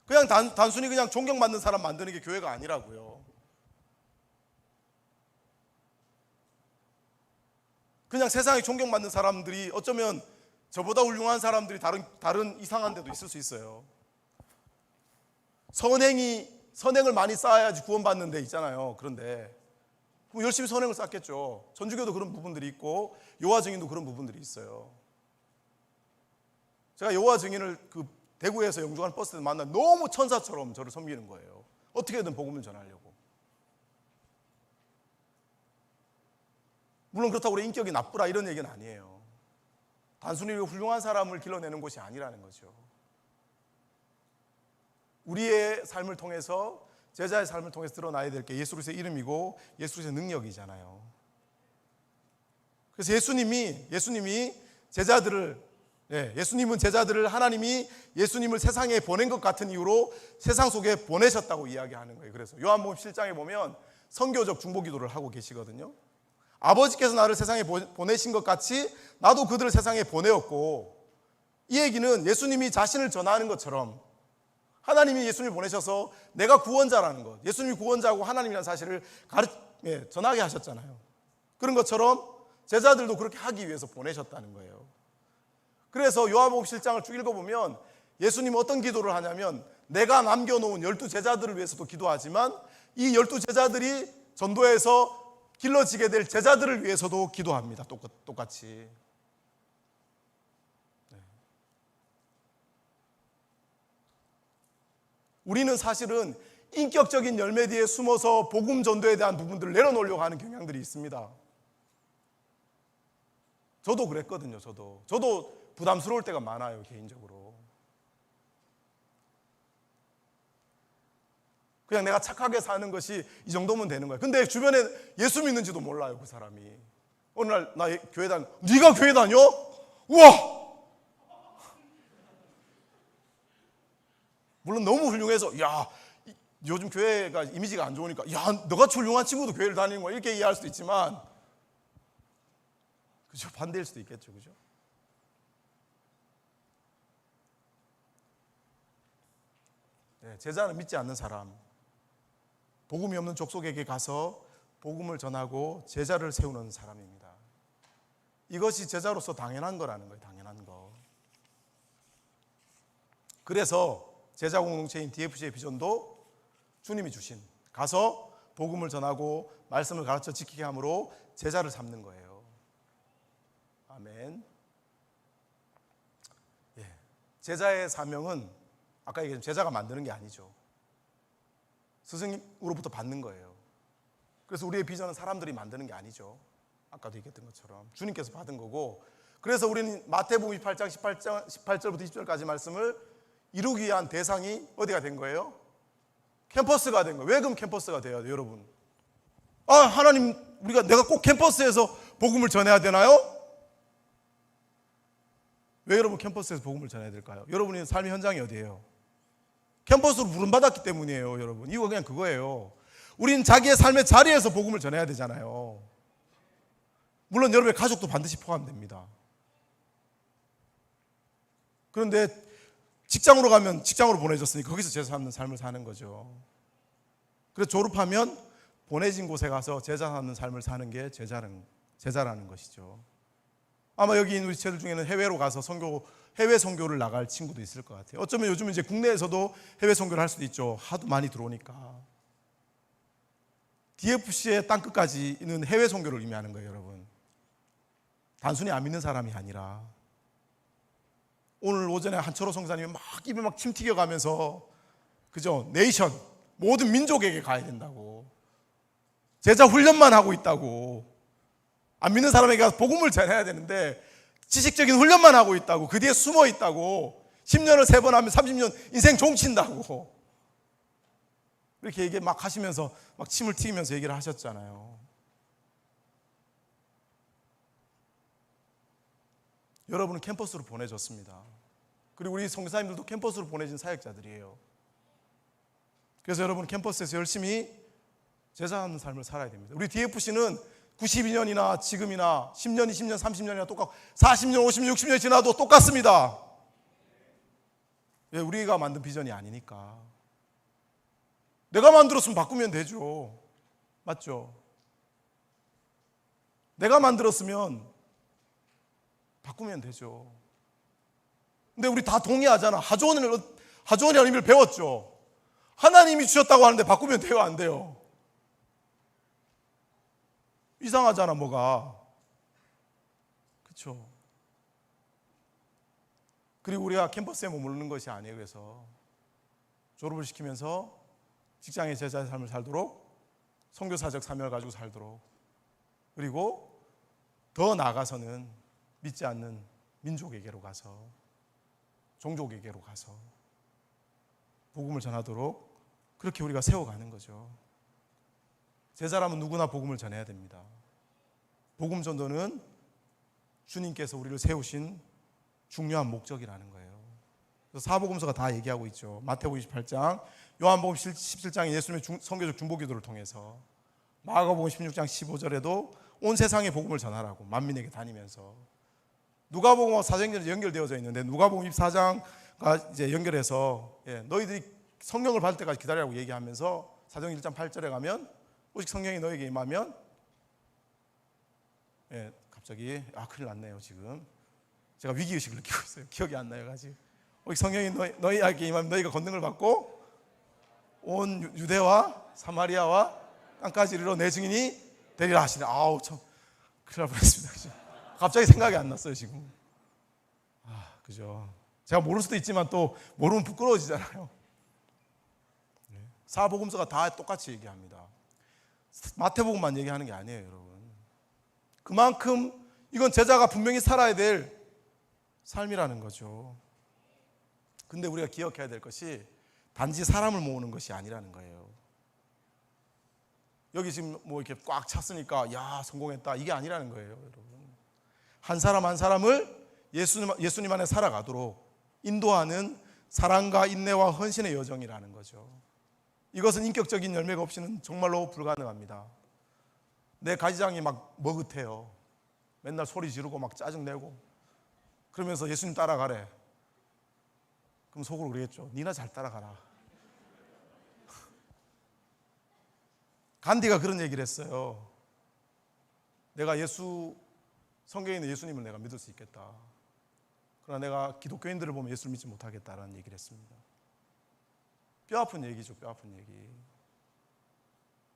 그냥 단순히 그냥 존경받는 사람 만드는 게 교회가 아니라고요. 그냥 세상에 존경받는 사람들이 어쩌면 저보다 훌륭한 사람들이 다른 이상한 데도 있을 수 있어요. 선행을 많이 쌓아야지 구원받는 데 있잖아요. 그런데 열심히 선행을 쌓겠죠. 천주교도 그런 부분들이 있고 여호와 증인도 그런 부분들이 있어요. 제가 여호와 증인을 그 대구에서 영주하는 버스에서 만나 너무 천사처럼 저를 섬기는 거예요. 어떻게든 복음을 전하려고. 물론 그렇다고 우리 인격이 나쁘라 이런 얘기는 아니에요. 단순히 훌륭한 사람을 길러내는 것이 아니라는 거죠. 우리의 삶을 통해서, 제자의 삶을 통해서 드러나야 될 게 예수 그리스도의 이름이고 예수 그리스도의 능력이잖아요. 그래서 예수님은 제자들을 하나님이 예수님을 세상에 보낸 것 같은 이유로 세상 속에 보내셨다고 이야기하는 거예요. 그래서 요한복음 7장에 보면 선교적 중보기도를 하고 계시거든요. 아버지께서 나를 세상에 보내신 것 같이 나도 그들을 세상에 보내었고, 이 얘기는 예수님이 자신을 전하는 것처럼 하나님이 예수님을 보내셔서 내가 구원자라는 것, 예수님이 구원자고 하나님이라는 사실을 전하게 하셨잖아요. 그런 것처럼 제자들도 그렇게 하기 위해서 보내셨다는 거예요. 그래서 요한복음 7장을 쭉 읽어보면 예수님은 어떤 기도를 하냐면 내가 남겨놓은 12제자들을 위해서도 기도하지만 이 12제자들이 전도해서 길러지게 될 제자들을 위해서도 기도합니다. 똑같이. 네. 우리는 사실은 인격적인 열매 뒤에 숨어서 복음 전도에 대한 부분들을 내려놓으려고 하는 경향들이 있습니다. 저도 그랬거든요. 저도 부담스러울 때가 많아요, 개인적으로. 그냥 내가 착하게 사는 것이 이 정도면 되는 거예요. 근데 주변에 예수 믿는지도 몰라요, 그 사람이. 어느 날 나 교회 다녀. 네가 교회 다녀? 우와! 물론 너무 훌륭해서 야 요즘 교회가 이미지가 안 좋으니까 야 너같이 훌륭한 친구도 교회를 다니는 거야 이렇게 이해할 수도 있지만 그죠? 반대일 수도 있겠죠. 그죠? 네, 제자는 믿지 않는 사람, 복음이 없는 족속에게 가서 복음을 전하고 제자를 세우는 사람입니다. 이것이 제자로서 당연한 거라는 거예요. 당연한 거. 그래서 제자 공동체인 DFC의 비전도 주님이 주신 가서 복음을 전하고 말씀을 가르쳐 지키게 함으로 제자를 삼는 거예요. 아멘. 예. 제자의 사명은 아까 얘기했지만 제자가 만드는 게 아니죠. 스승으로부터 받는 거예요. 그래서 우리의 비전은 사람들이 만드는 게 아니죠. 아까도 얘기했던 것처럼 주님께서 받은 거고, 그래서 우리는 마태복음 28장 18절부터 20절까지 말씀을 이루기 위한 대상이 어디가 된 거예요? 캠퍼스가 된 거예요. 왜 그럼 캠퍼스가 돼야 돼요, 여러분? 아, 하나님, 내가 꼭 캠퍼스에서 복음을 전해야 되나요? 왜 여러분 캠퍼스에서 복음을 전해야 될까요? 여러분의 삶의 현장이 어디예요? 캠퍼스로 부름받았기 때문이에요, 여러분. 이유가 그냥 그거예요. 우린 자기의 삶의 자리에서 복음을 전해야 되잖아요. 물론 여러분의 가족도 반드시 포함됩니다. 그런데 직장으로 가면 직장으로 보내졌으니까 거기서 제자 삼는 삶을 사는 거죠. 그래서 졸업하면 보내진 곳에 가서 제자 삼는 삶을 사는 게 제자라는 것이죠. 아마 여기 있는 우리 친구들 중에는 해외로 가서 해외 선교를 나갈 친구도 있을 것 같아요. 어쩌면 요즘은 이제 국내에서도 해외 선교를 할 수도 있죠. 하도 많이 들어오니까. DFC의 땅끝까지는 해외 선교를 의미하는 거예요, 여러분. 단순히 안 믿는 사람이 아니라. 오늘 오전에 한철호 성사님이 막 입에 막 침 튀겨가면서, 그죠? 네이션, 모든 민족에게 가야 된다고. 제자 훈련만 하고 있다고. 안 믿는 사람에게 가서 복음을 전해야 되는데 지식적인 훈련만 하고 있다고. 그 뒤에 숨어 있다고. 10년을 3번 하면 30년 인생 종친다고. 이렇게 얘기 막 하시면서 막 침을 튀기면서 얘기를 하셨잖아요. 여러분은 캠퍼스로 보내졌습니다. 그리고 우리 선교사님들도 캠퍼스로 보내진 사역자들이에요. 그래서 여러분 캠퍼스에서 열심히 제자하는 삶을 살아야 됩니다. 우리 DFC는 92년이나 지금이나 10년, 20년, 30년이나 똑같고 40년, 50년, 60년이 지나도 똑같습니다. 왜? 우리가 만든 비전이 아니니까. 내가 만들었으면 바꾸면 되죠. 맞죠? 내가 만들었으면 바꾸면 되죠. 근데 우리 다 동의하잖아. 하조원이라는 의미를 배웠죠. 하나님이 주셨다고 하는데 바꾸면 돼요, 안 돼요? 이상하잖아, 뭐가. 그렇죠? 그리고 우리가 캠퍼스에 머무르는 것이 아니에요. 그래서 졸업을 시키면서 직장의 제자의 삶을 살도록, 선교사적 사명을 가지고 살도록, 그리고 더 나아가서는 믿지 않는 민족에게로 가서, 종족에게로 가서 복음을 전하도록 그렇게 우리가 세워가는 거죠. 제자라면 누구나 복음을 전해야 됩니다. 복음 전도는 주님께서 우리를 세우신 중요한 목적이라는 거예요. 그래서 사복음서가 다 얘기하고 있죠. 마태복음 28장, 요한복음 17장에 예수님의 선교적 중보기도를 통해서, 마가복음 16장 15절에도 온 세상에 복음을 전하라고 만민에게 다니면서, 누가복음과 사도행전이 연결되어져 있는데 누가복음 24장과 이제 연결해서 너희들이 성령을 받을 때까지 기다리라고 얘기하면서 사도행전 1장 8절에 가면 오직 성령이 너에게 임하면, 갑자기 큰일 났네요. 지금 제가 위기의식을 느끼고 있어요. 기억이 안 나요. 아직. 오직 성령이 너희에게 임하면 너희가 권능을 받고 온 유대와 사마리아와 땅까지 이르러 내 증인이 되리라 하시네. 아우 참 큰일 날 뻔했습니다. 갑자기 생각이 안 났어요 지금. 그죠. 제가 모를 수도 있지만 또 모르면 부끄러워지잖아요. 사복음서가 다 똑같이 얘기합니다. 마태복음만 얘기하는 게 아니에요, 여러분. 그만큼 이건 제자가 분명히 살아야 될 삶이라는 거죠. 근데 우리가 기억해야 될 것이 단지 사람을 모으는 것이 아니라는 거예요. 여기 지금 뭐 이렇게 꽉 찼으니까 야 성공했다 이게 아니라는 거예요, 여러분. 한 사람 한 사람을 예수님 안에 살아가도록 인도하는 사랑과 인내와 헌신의 여정이라는 거죠. 이것은 인격적인 열매가 없이는 정말로 불가능합니다. 내 가지장이 막 머긋해요. 맨날 소리 지르고 막 짜증내고 그러면서 예수님 따라가래. 그럼 속으로 그러겠죠. 니나 잘 따라가라. 간디가 그런 얘기를 했어요. 내가 성경에 있는 예수님을 내가 믿을 수 있겠다. 그러나 내가 기독교인들을 보면 예수를 믿지 못하겠다라는 얘기를 했습니다. 뼈아픈 얘기죠. 뼈아픈 얘기.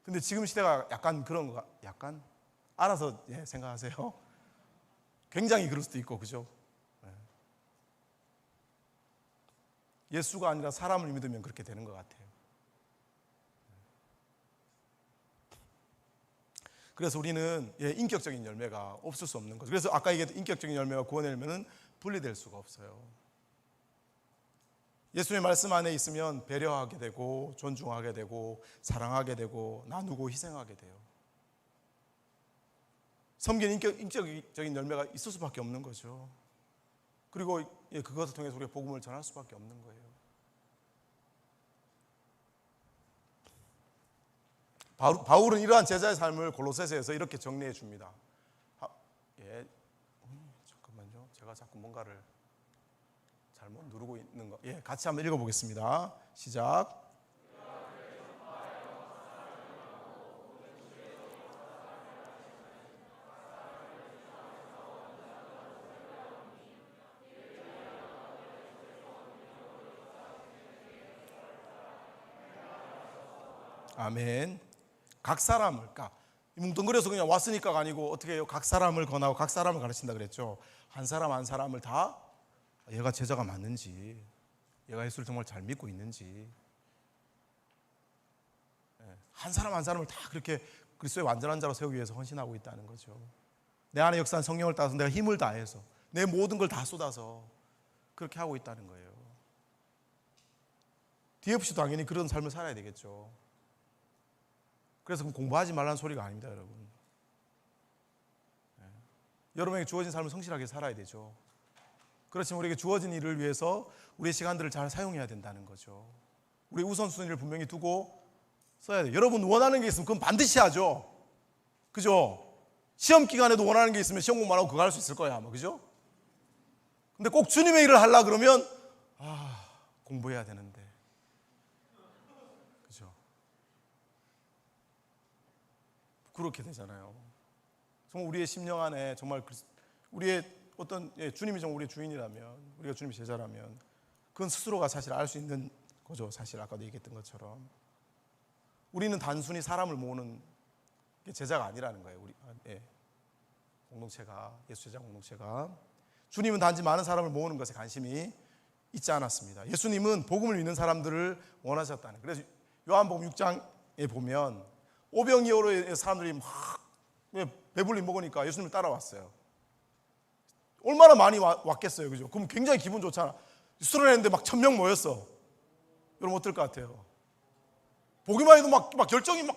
근데 지금 시대가 약간 그런 거, 약간 알아서 생각하세요. 굉장히 그럴 수도 있고, 그죠? 예수가 아니라 사람을 믿으면 그렇게 되는 것 같아요. 그래서 우리는 인격적인 열매가 없을 수 없는 거죠. 그래서 아까 얘기했던 인격적인 열매와 구원의 열매는 분리될 수가 없어요. 예수님의 말씀 안에 있으면 배려하게 되고 존중하게 되고 사랑하게 되고 나누고 희생하게 돼요. 섬기는 인격적인 열매가 있을 수밖에 없는 거죠. 그리고 그것을 통해서 우리가 복음을 전할 수밖에 없는 거예요. 바울은 이러한 제자의 삶을 골로새서에서 이렇게 정리해 줍니다. 잠깐만요. 제가 자꾸 뭔가를 잘못 누르고 있는 거. 같이 한번 읽어보겠습니다. 시작. 아멘. 각 사람을, 그러니까 뭉뚱그려서 그냥 왔으니까가 아니고 어떻게 해요? 각 사람을 권하고 각 사람을 가르친다 그랬죠. 한 사람 한 사람을 다 얘가 제자가 맞는지, 얘가 예수를 정말 잘 믿고 있는지, 한 사람 한 사람을 다 그렇게 그리스도의 완전한 자로 세우기 위해서 헌신하고 있다는 거죠. 내 안에 역사한 성령을 따라서 내가 힘을 다해서 내 모든 걸 다 쏟아서 그렇게 하고 있다는 거예요. DFC도 당연히 그런 삶을 살아야 되겠죠. 그래서 공부하지 말라는 소리가 아닙니다, 여러분. 여러분에게 주어진 삶을 성실하게 살아야 되죠. 그렇지만 우리에게 주어진 일을 위해서 우리의 시간들을 잘 사용해야 된다는 거죠. 우리 우선순위를 분명히 두고 써야 돼요. 여러분 원하는 게 있으면 그건 반드시 하죠. 그죠? 시험 기간에도 원하는 게 있으면 시험 공부만 하고 그거 할 수 있을 거야, 아마. 그죠? 근데 꼭 주님의 일을 하려고 그러면 공부해야 되는데. 그죠? 그렇게 되잖아요. 정말 우리의 심령 안에 정말 우리의 어떤 주님이 정말 우리의 주인이라면, 우리가 주님의 제자라면 그건 스스로가 사실 알 수 있는 거죠. 사실 아까도 얘기했던 것처럼 우리는 단순히 사람을 모으는 게 제자가 아니라는 거예요. 우리 공동체가, 예수 제자 공동체가. 주님은 단지 많은 사람을 모으는 것에 관심이 있지 않았습니다. 예수님은 복음을 믿는 사람들을 원하셨다는. 그래서 요한복음 6장에 보면 오병이어로 사람들이 막 배불리 먹으니까 예수님을 따라왔어요. 얼마나 많이 왔겠어요, 그죠? 그럼 굉장히 기분 좋잖아. 수련했는데 막 1000명 모였어. 여러분 어떨 것 같아요? 보기만 해도 막 결정이 막.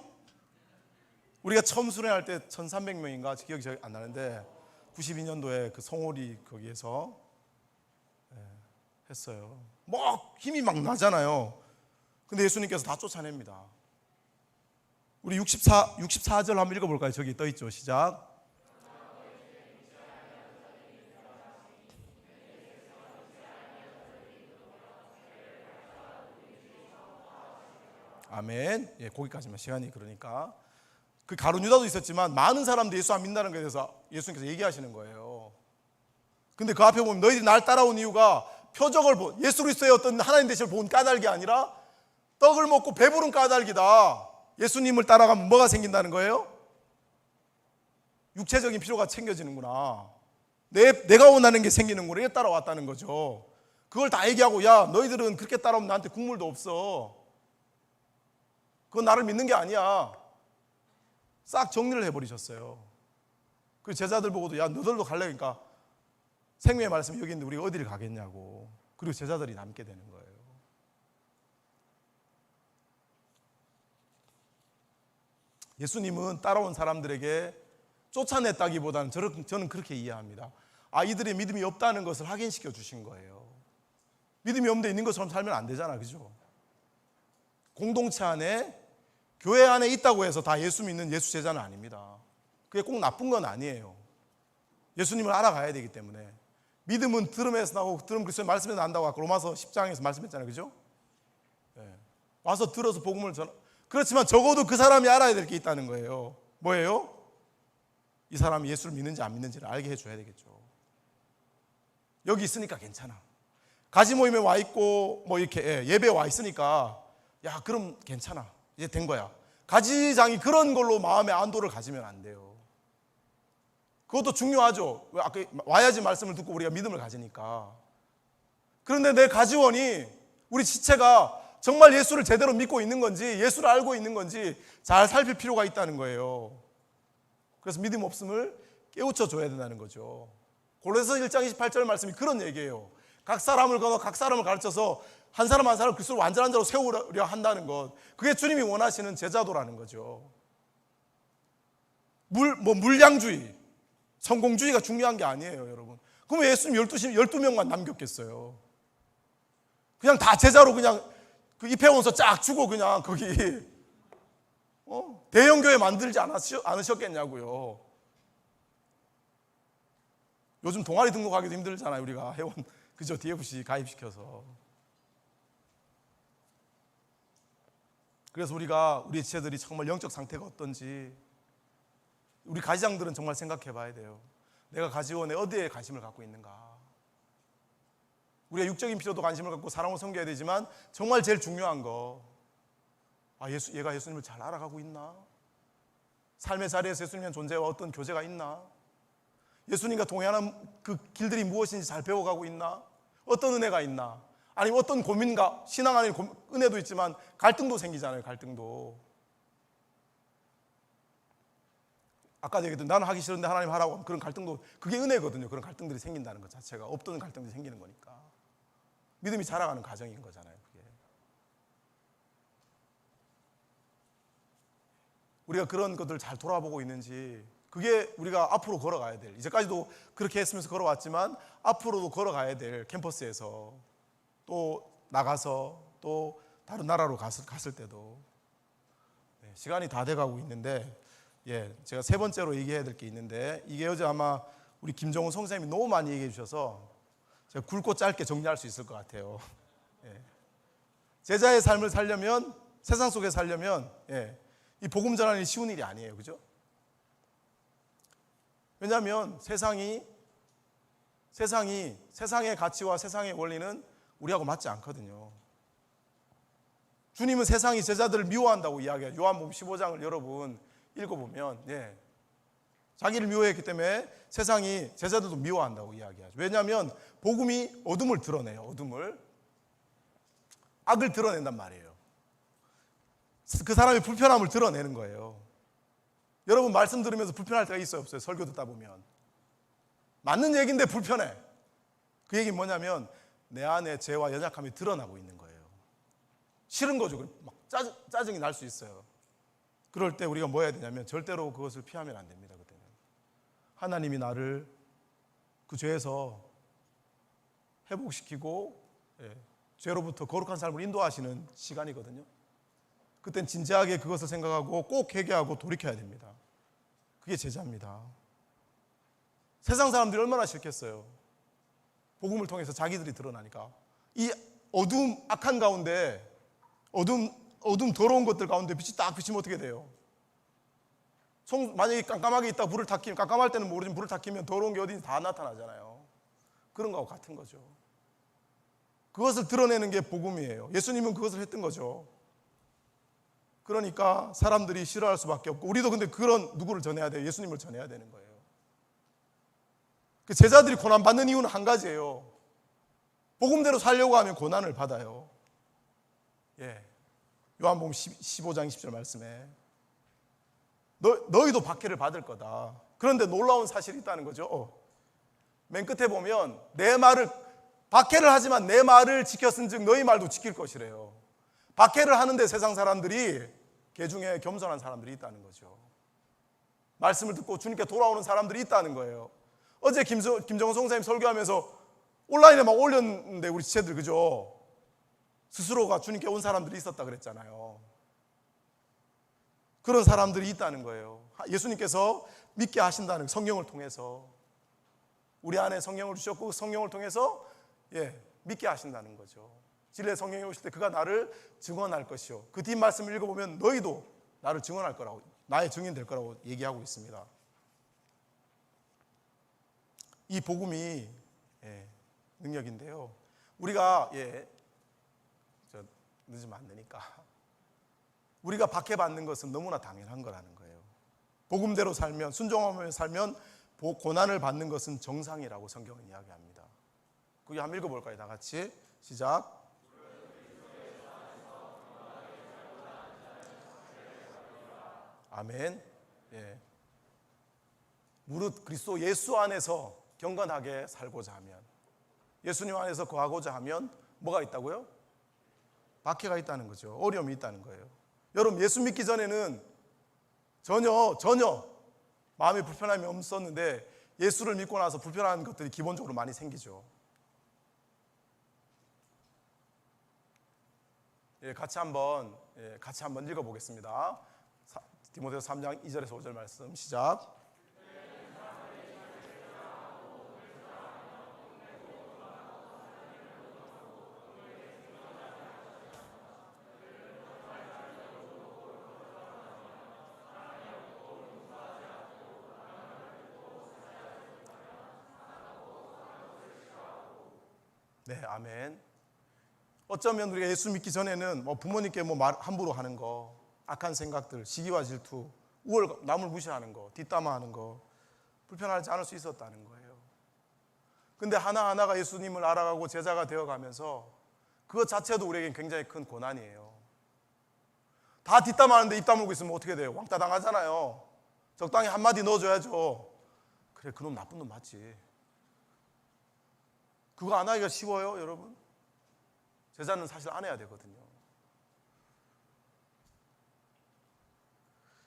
우리가 처음 수련할 때 1300명인가 기억이 잘 안 나는데 92년도에 그 성홀이 거기에서 했어요. 막 힘이 막 나잖아요. 근데 예수님께서 다 쫓아냅니다. 우리 64절 한번 읽어볼까요? 저기 떠있죠. 시작. 아멘. 거기까지만 시간이 그러니까. 그 가룟 유다도 있었지만 많은 사람들이 예수 안 믿는다는 것에 대해서 예수님께서 얘기하시는 거예요. 근데 그 앞에 보면 너희들이 날 따라온 이유가 표적을 예수 그리스도의 어떤 하나님 되심을 본 까닭이 아니라 떡을 먹고 배부른 까닭이다. 예수님을 따라가면 뭐가 생긴다는 거예요? 육체적인 필요가 챙겨지는구나. 내가 원하는 게 생기는구나. 이래 따라왔다는 거죠. 그걸 다 얘기하고 야 너희들은 그렇게 따라오면 나한테 국물도 없어. 그건 나를 믿는 게 아니야. 싹 정리를 해버리셨어요. 그 제자들 보고도 야 너들도 갈래? 그러니까 생명의 말씀이 여기 있는데 우리가 어디를 가겠냐고. 그리고 제자들이 남게 되는 거예요. 예수님은 따라온 사람들에게 쫓아냈다기보다는 저는 그렇게 이해합니다. 이들의 믿음이 없다는 것을 확인시켜 주신 거예요. 믿음이 없는데 있는 것처럼 살면 안 되잖아, 그죠? 공동체 안에, 교회 안에 있다고 해서 다 예수 믿는 예수 제자는 아닙니다. 그게 꼭 나쁜 건 아니에요. 예수님을 알아가야 되기 때문에. 믿음은 들음에서 나오고 들음 그리스도의 말씀에서 난다고 아까 로마서 10장에서 말씀했잖아요, 그죠? 와서 들어서 복음을 전하. 그렇지만 적어도 그 사람이 알아야 될 게 있다는 거예요. 뭐예요? 이 사람이 예수를 믿는지 안 믿는지를 알게 해줘야 되겠죠. 여기 있으니까 괜찮아. 가지 모임에 와 있고 뭐 이렇게 예배에 와 있으니까 야 그럼 괜찮아. 이제 된 거야. 가지장이 그런 걸로 마음의 안도를 가지면 안 돼요. 그것도 중요하죠. 아까 와야지 말씀을 듣고 우리가 믿음을 가지니까. 그런데 내 가지원이 우리 지체가 정말 예수를 제대로 믿고 있는 건지 예수를 알고 있는 건지 잘 살필 필요가 있다는 거예요. 그래서 믿음 없음을 깨우쳐 줘야 된다는 거죠. 골로새서 1장 28절 말씀이 그런 얘기예요. 각 사람을 건너 각 사람을 가르쳐서 한 사람 한 사람을 그리스도로 완전한 자로 세우려 한다는 것, 그게 주님이 원하시는 제자도라는 거죠. 물량주의, 성공주의가 중요한 게 아니에요, 여러분. 그럼 예수님 12명만 남겼겠어요? 그냥 다 제자로 그냥 그 입회원서 쫙 주고 그냥 거기 대형교회 만들지 않으셨겠냐고요. 요즘 동아리 등록하기도 힘들잖아요, 우리가 회원 그죠? DFC 가입시켜서. 그래서 우리 지체들이 정말 영적 상태가 어떤지 우리 가지장들은 정말 생각해 봐야 돼요. 내가 가지원에 어디에 관심을 갖고 있는가. 우리가 육적인 필요도 관심을 갖고 사랑을 섬겨야 되지만 정말 제일 중요한 거, 얘가 예수님을 잘 알아가고 있나? 삶의 자리에서 예수님의 존재와 어떤 교제가 있나? 예수님과 동행하는 그 길들이 무엇인지 잘 배워가고 있나? 어떤 은혜가 있나? 아니면 어떤 고민과 신앙 안에 은혜도 있지만 갈등도 생기잖아요. 갈등도. 아까 얘기했던 나는 하기 싫은데 하나님 하라고 하면 그런 갈등도, 그게 은혜거든요. 그런 갈등들이 생긴다는 것 자체가. 없던 갈등들이 생기는 거니까. 믿음이 자라가는 과정인 거잖아요, 그게. 우리가 그런 것들을 잘 돌아보고 있는지, 그게 우리가 앞으로 걸어가야 될, 이제까지도 그렇게 했으면서 걸어왔지만 앞으로도 걸어가야 될 캠퍼스에서 또 나가서 또 다른 나라로 갔을 때도. 시간이 다 돼가고 있는데 제가 세 번째로 얘기해야 될 게 있는데, 이게 어제 아마 우리 김정훈 성사님이 너무 많이 얘기해 주셔서 제가 굵고 짧게 정리할 수 있을 것 같아요. 제자의 삶을 살려면, 세상 속에 살려면 이 복음 전하는 쉬운 일이 아니에요, 그죠? 왜냐하면 세상의 가치와 세상의 원리는 우리하고 맞지 않거든요. 주님은 세상이 제자들을 미워한다고 이야기해요. 요한복음 15장을 여러분 읽어보면 자기를 미워했기 때문에 세상이 제자들도 미워한다고 이야기하죠. 왜냐하면 복음이 어둠을 드러내요. 어둠을, 악을 드러낸단 말이에요. 그 사람의 불편함을 드러내는 거예요. 여러분 말씀 들으면서 불편할 때가 있어요, 없어요? 설교 듣다 보면 맞는 얘기인데 불편해. 그 얘기는 뭐냐면 내 안에 죄와 연약함이 드러나고 있는 거예요. 싫은 거죠. 막 짜증이 날 수 있어요. 그럴 때 우리가 뭐 해야 되냐면 절대로 그것을 피하면 안 됩니다. 그때는 하나님이 나를 그 죄에서 회복시키고 죄로부터 거룩한 삶을 인도하시는 시간이거든요. 그땐 진지하게 그것을 생각하고 꼭 회개하고 돌이켜야 됩니다. 그게 제자입니다. 세상 사람들이 얼마나 싫겠어요. 복음을 통해서 자기들이 드러나니까. 이 어두움, 악한 가운데, 어둠 더러운 것들 가운데 빛이 딱 비치면 어떻게 돼요? 만약에 깜깜하게 있다 불을 탁 키면, 깜깜할 때는 모르지만 불을 탁 키면 더러운 게 어딘지 다 나타나잖아요. 그런 거하고 같은 거죠. 그것을 드러내는 게 복음이에요. 예수님은 그것을 했던 거죠. 그러니까 사람들이 싫어할 수밖에 없고, 우리도 근데 그런 누구를 전해야 돼요? 예수님을 전해야 되는 거예요. 그 제자들이 고난받는 이유는 한 가지예요. 복음대로 살려고 하면 고난을 받아요. 요한복음 15장 20절 말씀에 너희도 박해를 받을 거다. 그런데 놀라운 사실이 있다는 거죠. 맨 끝에 보면 박해를 하지만 내 말을 지켰은즉 너희 말도 지킬 것이래요. 박해를 하는데 세상 사람들이, 개 중에 겸손한 사람들이 있다는 거죠. 말씀을 듣고 주님께 돌아오는 사람들이 있다는 거예요. 어제 김정은 성사님 설교하면서 온라인에 막 올렸는데 우리 지체들 그죠? 스스로가 주님께 온 사람들이 있었다 그랬잖아요. 그런 사람들이 있다는 거예요. 예수님께서 믿게 하신다는 성경을 통해서 우리 안에 성령을 주셨고 그 성령을 통해서 믿게 하신다는 거죠. 진리의 성령이 오실 때 그가 나를 증언할 것이요. 그 뒷 말씀을 읽어보면 너희도 나를 증언할 거라고, 나의 증인 될 거라고 얘기하고 있습니다. 이 복음이 능력인데요. 우리가 늦으면 안 되니까 우리가 박해받는 것은 너무나 당연한 거라는 거예요. 복음대로 살면, 순종하며 살면 고난을 받는 것은 정상이라고 성경은 이야기합니다. 그게 한번 읽어볼까요? 다 같이 시작. 아멘. 무릇 그리스도 예수 안에서 경건하게 살고자 하면, 예수님 안에서 거하고자 하면 뭐가 있다고요? 박해가 있다는 거죠. 어려움이 있다는 거예요. 여러분, 예수 믿기 전에는 전혀 마음이 불편함이 없었는데 예수를 믿고 나서 불편한 것들이 기본적으로 많이 생기죠. 같이 한번 읽어보겠습니다. 디모데후서 3장 2절에서 5절 말씀 시작. 네, 아멘. 어쩌면 우리가 예수 믿기 전에는 부모님께 말 함부로 하는 거, 악한 생각들, 시기와 질투, 남을 무시하는 거, 뒷담화하는 거 불편하지 않을 수 있었다는 거예요. 근데 하나하나가 예수님을 알아가고 제자가 되어가면서 그것 자체도 우리에겐 굉장히 큰 고난이에요. 다 뒷담화하는데 입 다물고 있으면 어떻게 돼요? 왕따 당하잖아요. 적당히 한마디 넣어줘야죠. 그래, 그놈 나쁜 놈 맞지. 그거 안 하기가 쉬워요, 여러분? 제자는 사실 안 해야 되거든요.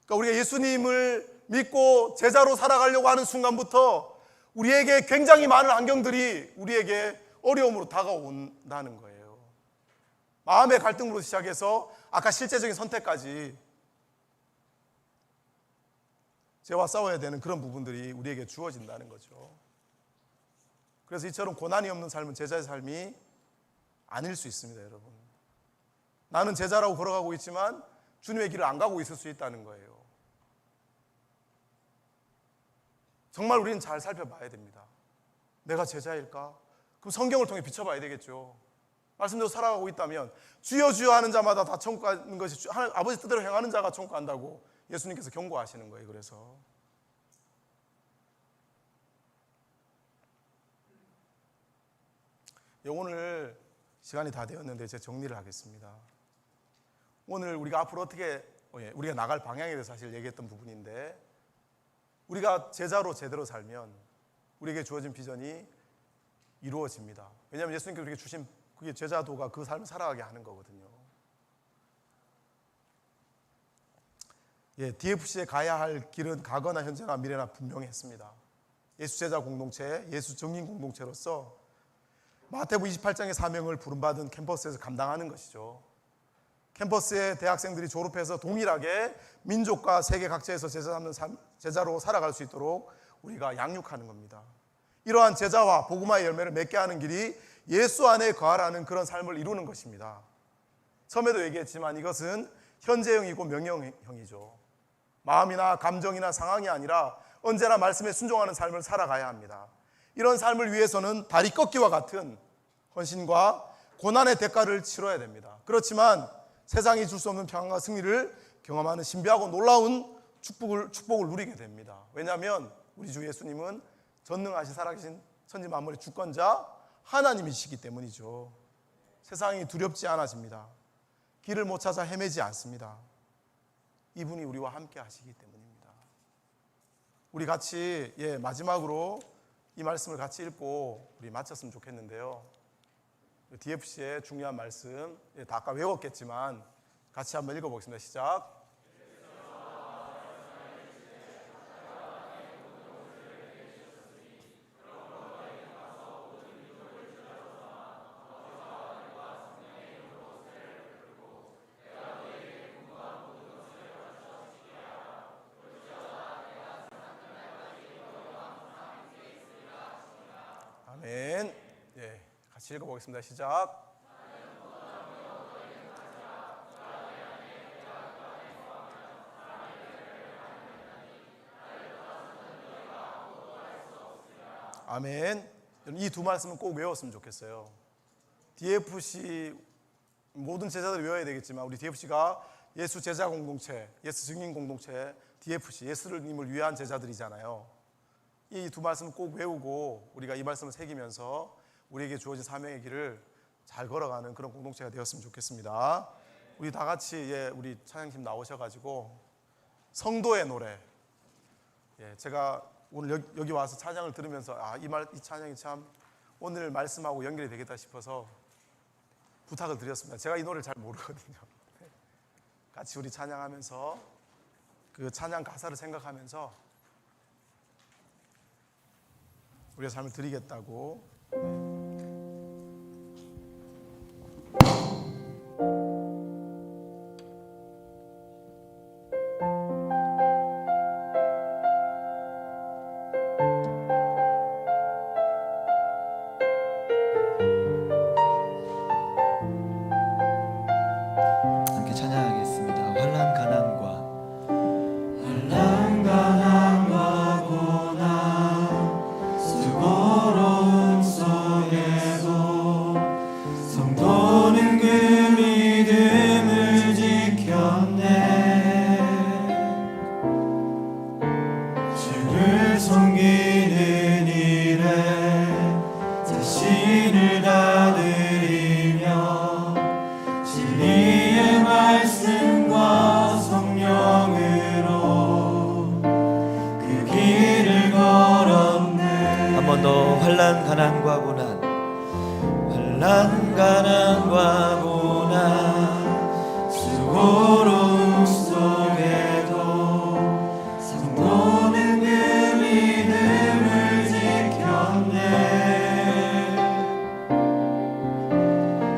그러니까 우리가 예수님을 믿고 제자로 살아가려고 하는 순간부터 우리에게 굉장히 많은 환경들이 우리에게 어려움으로 다가온다는 거예요. 마음의 갈등으로 시작해서 아까 실제적인 선택까지 죄와 싸워야 되는 그런 부분들이 우리에게 주어진다는 거죠. 그래서 이처럼 고난이 없는 삶은 제자의 삶이 아닐 수 있습니다, 여러분. 나는 제자라고 걸어가고 있지만 주님의 길을 안 가고 있을 수 있다는 거예요. 정말 우리는 잘 살펴봐야 됩니다. 내가 제자일까? 그럼 성경을 통해 비춰봐야 되겠죠. 말씀대로 살아가고 있다면 주여 주여 하는 자마다 다 천국 가는 것이 아버지 뜻대로 행하는 자가 천국 간다고 예수님께서 경고하시는 거예요. 그래서 오늘 시간이 다 되었는데 제가 정리를 하겠습니다. 오늘 우리가 앞으로 어떻게 우리가 나갈 방향에 대해서 사실 얘기했던 부분인데, 우리가 제자로 제대로 살면 우리에게 주어진 비전이 이루어집니다. 왜냐하면 예수님께서 우리에게 주신 그게 제자도가 그 삶을 살아가게 하는 거거든요. DFC에 가야 할 길은 과거나 현재나 미래나 분명했습니다. 예수 제자 공동체, 예수 증인 공동체로서 마태복음 28장의 사명을 부름받은 캠퍼스에서 감당하는 것이죠. 캠퍼스의 대학생들이 졸업해서 동일하게 민족과 세계 각지에서 제자로 살아갈 수 있도록 우리가 양육하는 겁니다. 이러한 제자와 복음화의 열매를 맺게 하는 길이 예수 안에 거하라는 그런 삶을 이루는 것입니다. 처음에도 얘기했지만 이것은 현재형이고 명령형이죠. 마음이나 감정이나 상황이 아니라 언제나 말씀에 순종하는 삶을 살아가야 합니다. 이런 삶을 위해서는 다리 꺾기와 같은 헌신과 고난의 대가를 치러야 됩니다. 그렇지만 세상이 줄 수 없는 평안과 승리를 경험하는 신비하고 놀라운 축복을 누리게 됩니다. 왜냐하면 우리 주 예수님은 전능하신 살아계신 천지 만물의 주권자 하나님이시기 때문이죠. 세상이 두렵지 않아집니다. 길을 못 찾아 헤매지 않습니다. 이분이 우리와 함께 하시기 때문입니다. 우리 같이 마지막으로 이 말씀을 같이 읽고 우리 마쳤으면 좋겠는데요. DFC의 중요한 말씀, 다 아까 외웠겠지만 같이 한번 읽어보겠습니다. 시작. 같이 읽어보겠습니다. 시작. 아멘. 이 두 말씀은 꼭 외웠으면 좋겠어요. DFC 모든 제자들이 외워야 되겠지만 우리 DFC가 예수 제자 공동체, 예수 증인 공동체, DFC 예수님을 위한 제자들이잖아요. 이 두 말씀을 꼭 외우고 우리가 이 말씀을 새기면서 우리에게 주어진 사명의 길을 잘 걸어가는 그런 공동체가 되었으면 좋겠습니다. 우리 다 같이 우리 찬양팀 나오셔가지고 성도의 노래. 제가 오늘 여기 와서 찬양을 들으면서 이 찬양이 참 오늘 말씀하고 연결이 되겠다 싶어서 부탁을 드렸습니다. 제가 이 노래를 잘 모르거든요. 같이 우리 찬양하면서 그 찬양 가사를 생각하면서 우리의 삶을 드리겠다고. 함께 찬양하겠습니다. 환난 가난과 고난 수고로움 속에도 성도는 그 믿음을 지켰네. 주를 섬기는 일에 자신을 다 드리며 진리의 말씀과 성령으로 그 길을 걸었네. 한 번 더 환난 가난과 고난 환난 가난과 고난 수고로움 속에도 성도는 그 믿음을 지켰네.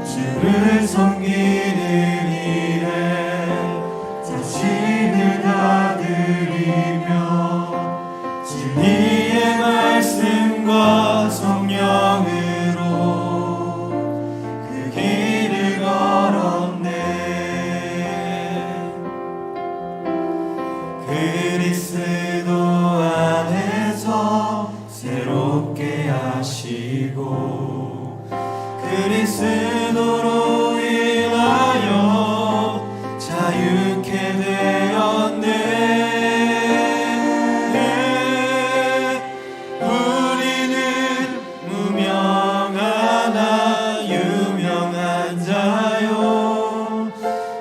주를 섬기는 일에 자신을 다 드리며 진리의 말씀과 성령으로 그 길을 걸었네. 그리스도 안에서 새롭게 하시고 그리스도로 인하여 자유케 되었네. 우리는 무명하나 유명한 자요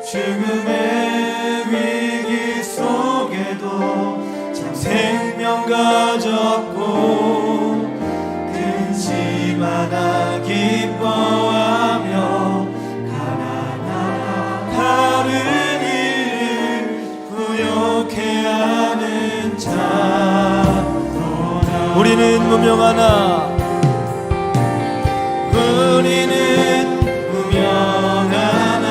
죽음의 위기 속에도 참 생명 가졌고 근심하나 기뻐하며 가난하나 다른 일을 부욕해 하는 자로다. 우리는 무명하나 우리는 무명하나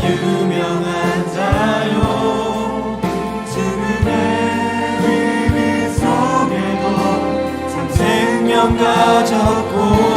유명한 자요 죽음의 위기 속에도 참 생명 가졌고